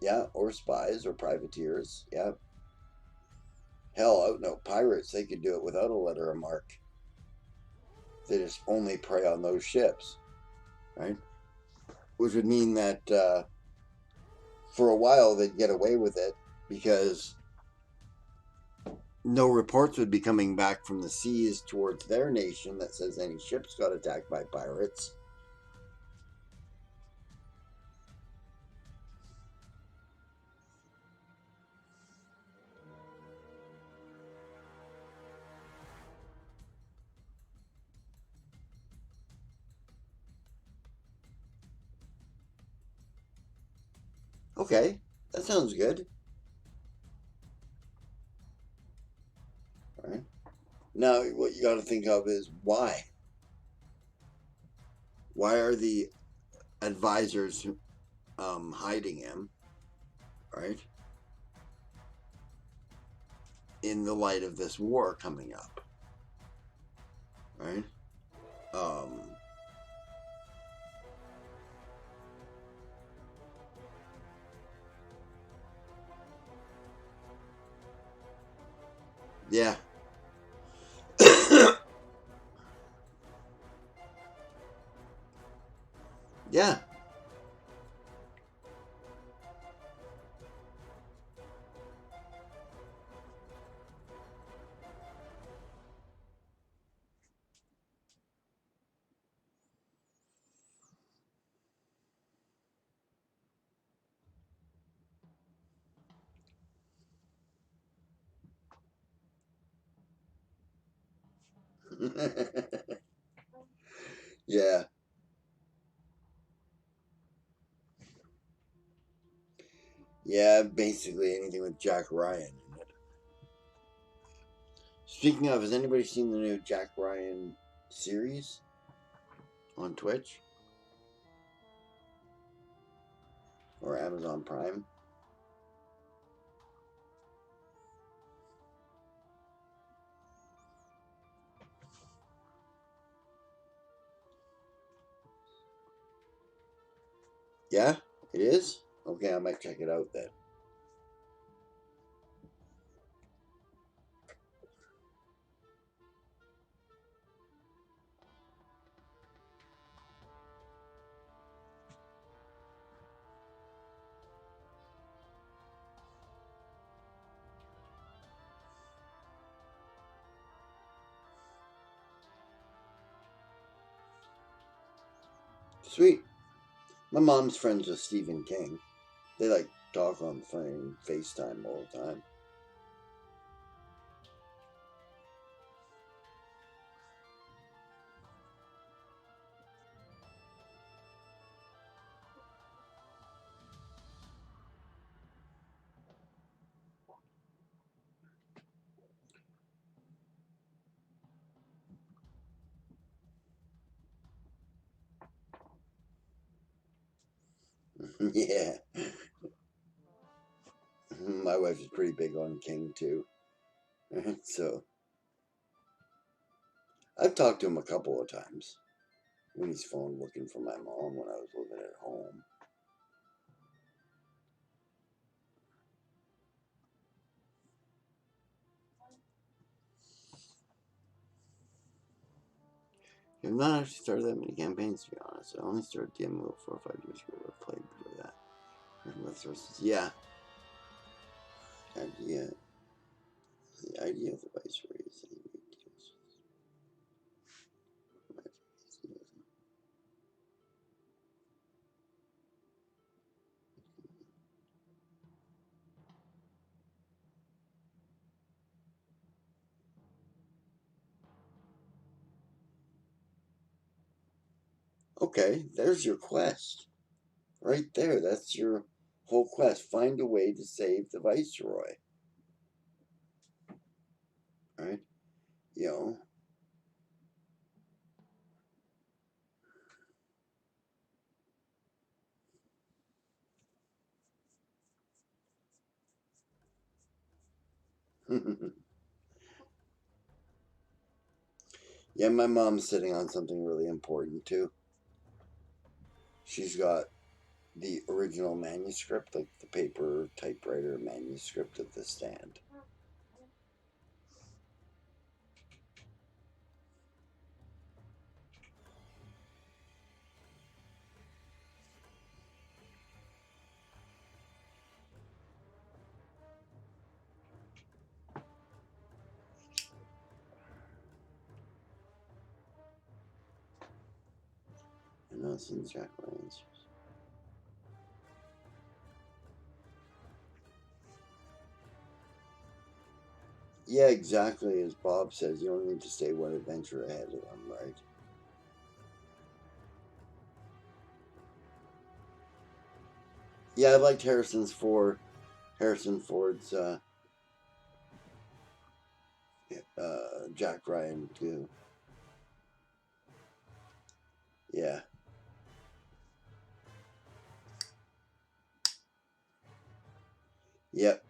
Yeah, or spies or privateers. Yeah, hell, out no pirates. They could do it without a letter of marque. They just only prey on those ships, right? Which would mean that for a while they'd get away with it because no reports would be coming back from the seas towards their nation that says any ships got attacked by pirates. Okay, that sounds good. All right. Now, what you got to think of is why. Why are the advisors hiding him, right? In the light of this war coming up, right? Um, yeah. Yeah. Yeah. Yeah, basically anything with Jack Ryan in it. Speaking of, has anybody seen the new Jack Ryan series on Twitch or Amazon Prime? Yeah, it is? Okay, I might check it out then. Sweet. My mom's friends with Stephen King. They like talk on the phone, FaceTime all the time. Yeah. My wife is pretty big on King too. So I've talked to him a couple of times when he's phoned looking for my mom when I was living at home. I've not actually started that many campaigns, to be honest. I only started DMing about 4 or 5 years ago. I played before that. Yeah. The idea of the Viceroy is that he made deals. Okay, there's your quest. Right there. That's your whole quest. Find a way to save the Viceroy. Right? You know. Yeah, my mom's sitting on something really important too. She's got the original manuscript, like the paper typewriter manuscript of the stand. And that's in Jack Ryan's. Yeah, exactly. As Bob says, you only need to stay one adventure ahead of them, right? Yeah, I liked Harrison Ford's Jack Ryan too. Yeah. Yep.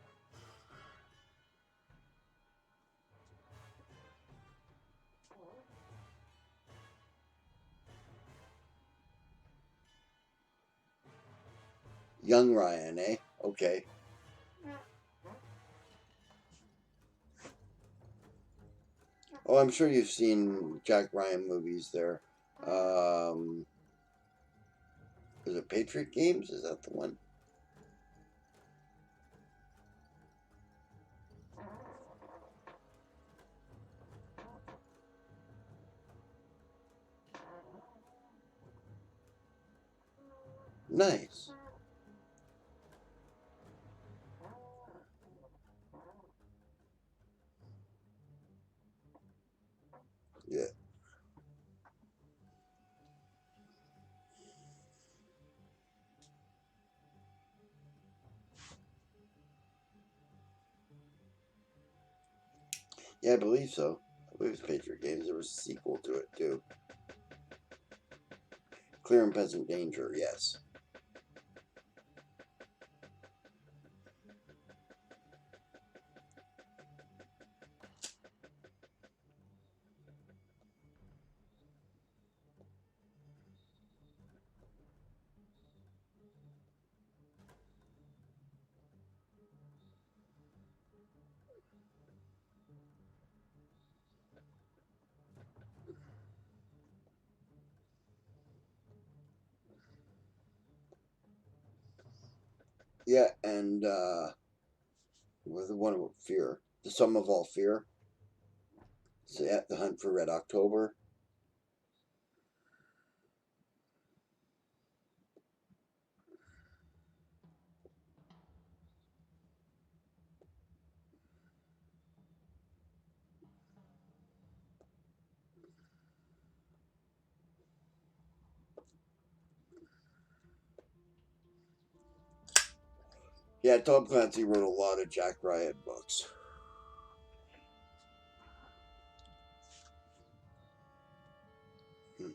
Young Ryan, eh? Okay. Oh, I'm sure you've seen Jack Ryan movies there. Is it Patriot Games? Is that the one? Nice. Yeah. Yeah, I believe so. I believe it's Patriot Games. There was a sequel to it too. Clear and Present Danger, yes. Yeah, and was the one about fear. The Sum of All Fear. So yeah, The Hunt for Red October. Yeah, Tom Clancy wrote a lot of Jack Ryan books. Hmm.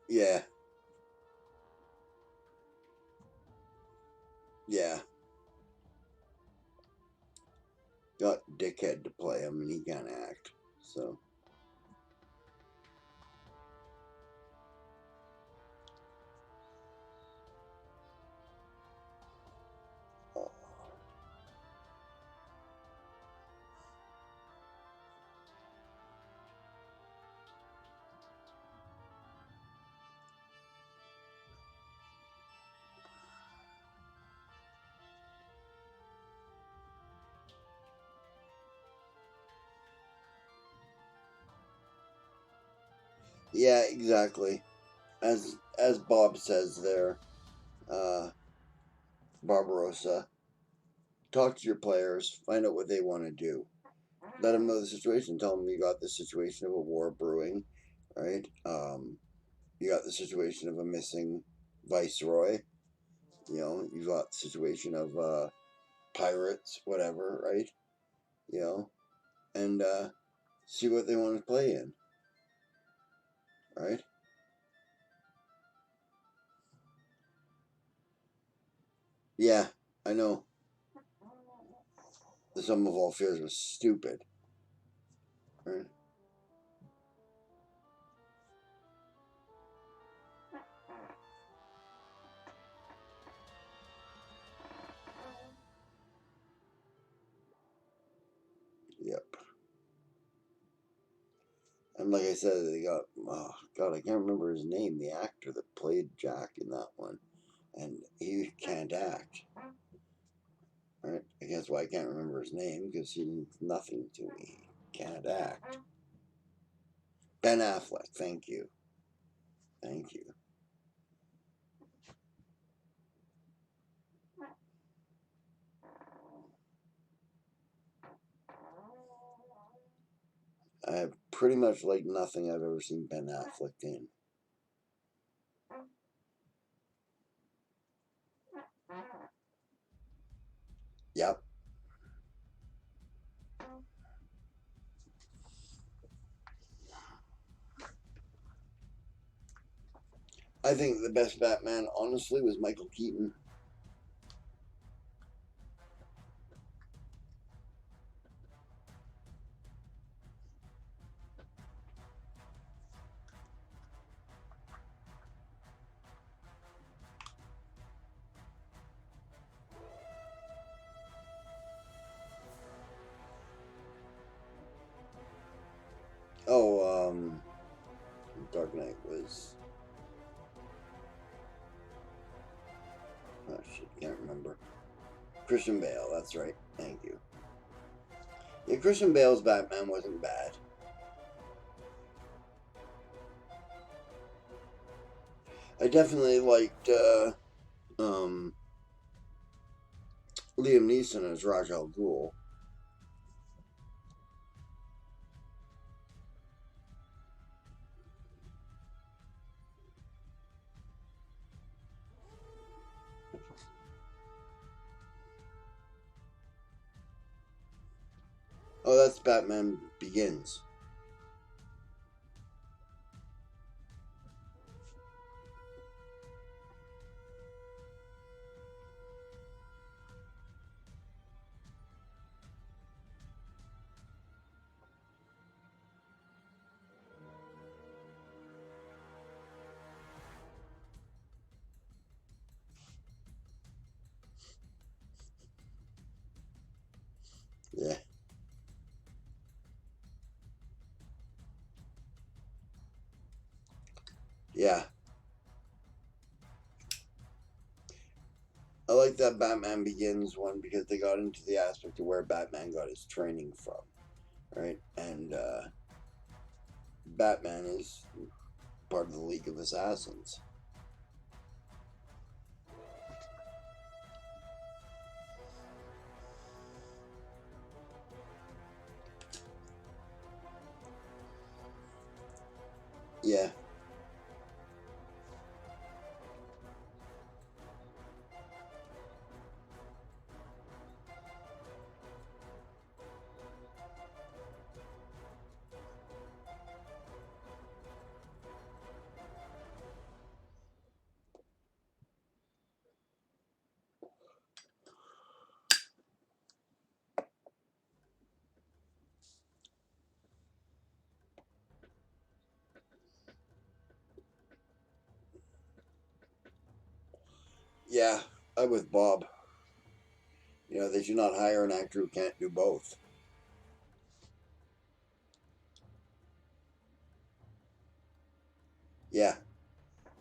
Yeah. Yeah. Got Dickhead to play him, and he can't act. So. Yeah, exactly. As Bob says there, uh, Barbarossa, talk to your players, find out what they want to do. Let them know the situation. Tell them you got the situation of a war brewing, right? You got the situation of a missing viceroy. You know, you got the situation of pirates, whatever, right? You know, and see what they want to play in, right? Yeah, I know. The sum of all fears was stupid, right? Yep. And like I said, they got, oh God, I can't remember his name, the actor that played Jack in that one. And he can't act. Right? I guess why I can't remember his name, because he means nothing to me. He can't act. Ben Affleck, thank you. Thank you. I have pretty much like nothing I've ever seen Ben Affleck in. Yep. I think the best Batman, honestly, was Michael Keaton. Oh, Dark Knight was. Oh shit, can't remember. Christian Bale, that's right. Thank you. Yeah, Christian Bale's Batman wasn't bad. I definitely liked um, Liam Neeson as Ra's al Ghul. Oh, that's Batman Begins. Yeah. Yeah. I like that Batman Begins one because they got into the aspect of where Batman got his training from, right? And Batman is part of the League of Assassins. Yeah. Yeah, I'm with Bob. You know, they should not hire an actor who can't do both. Yeah,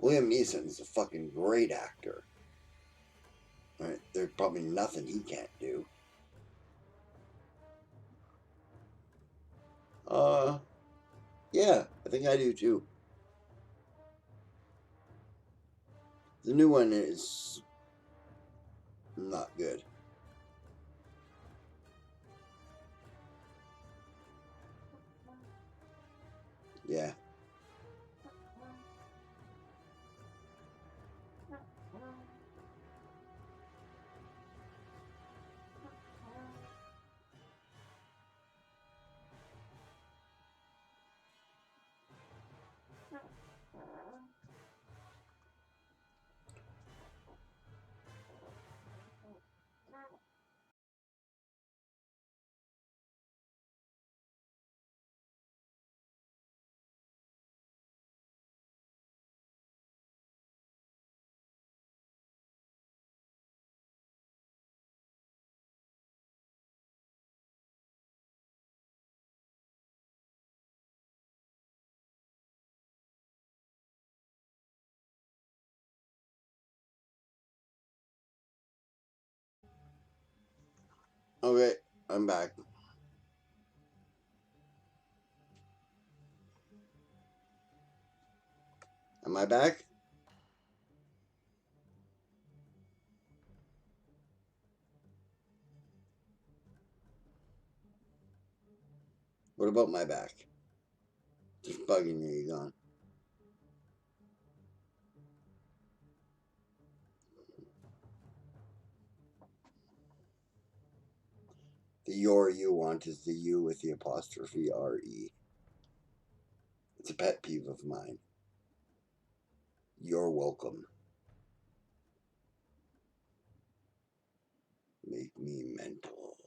Liam Neeson is a fucking great actor. Right? There's probably nothing he can't do. Uh, yeah, I think I do too. The new one is not good. Yeah. Okay, I'm back. Am I back? What about my back? Just bugging you, you gone. The your you want is the you with the apostrophe R-E. It's a pet peeve of mine. You're welcome. Make me mental.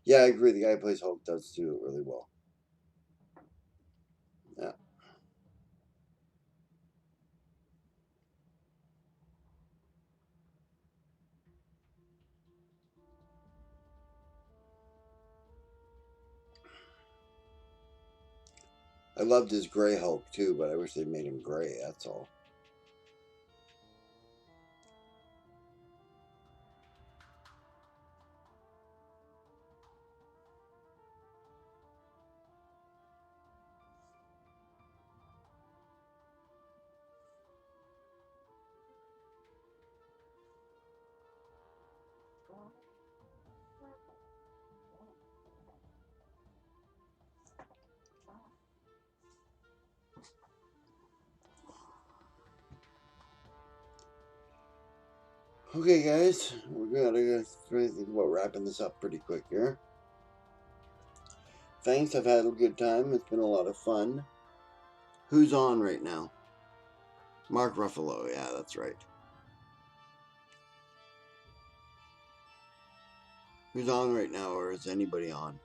Yeah, I agree. The guy who plays Hulk does do it really well. Yeah. I loved his gray Hulk too, but I wish they'd made him gray, that's all. Okay, guys, we're gonna think about wrapping this up pretty quick here. Thanks, I've had a good time. It's been a lot of fun. Who's on right now? Mark Ruffalo, yeah, that's right. Who's on right now, or is anybody on?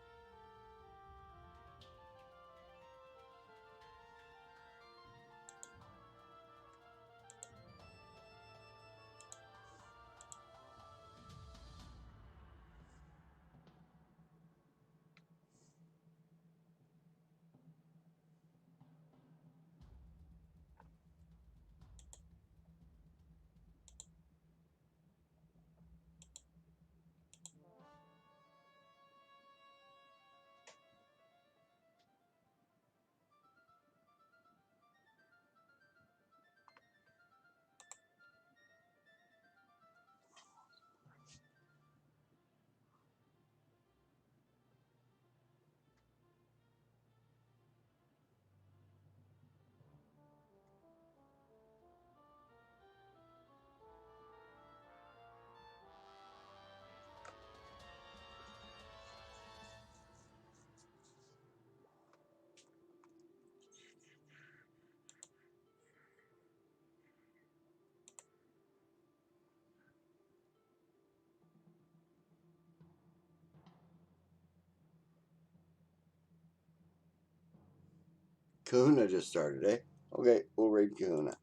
Kahuna just started, eh? Okay, we'll raid Kahuna.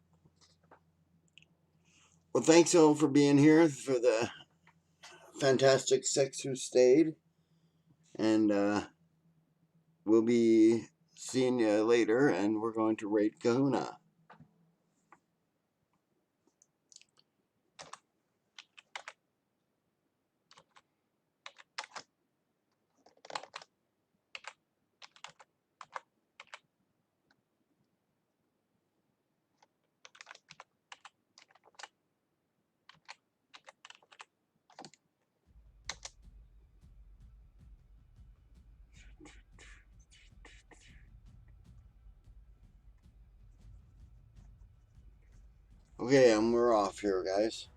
Well, thanks all for being here for the Fantastic Six who stayed. And we'll be seeing you later, and we're going to raid Kahuna. Okay, and we're off here, guys.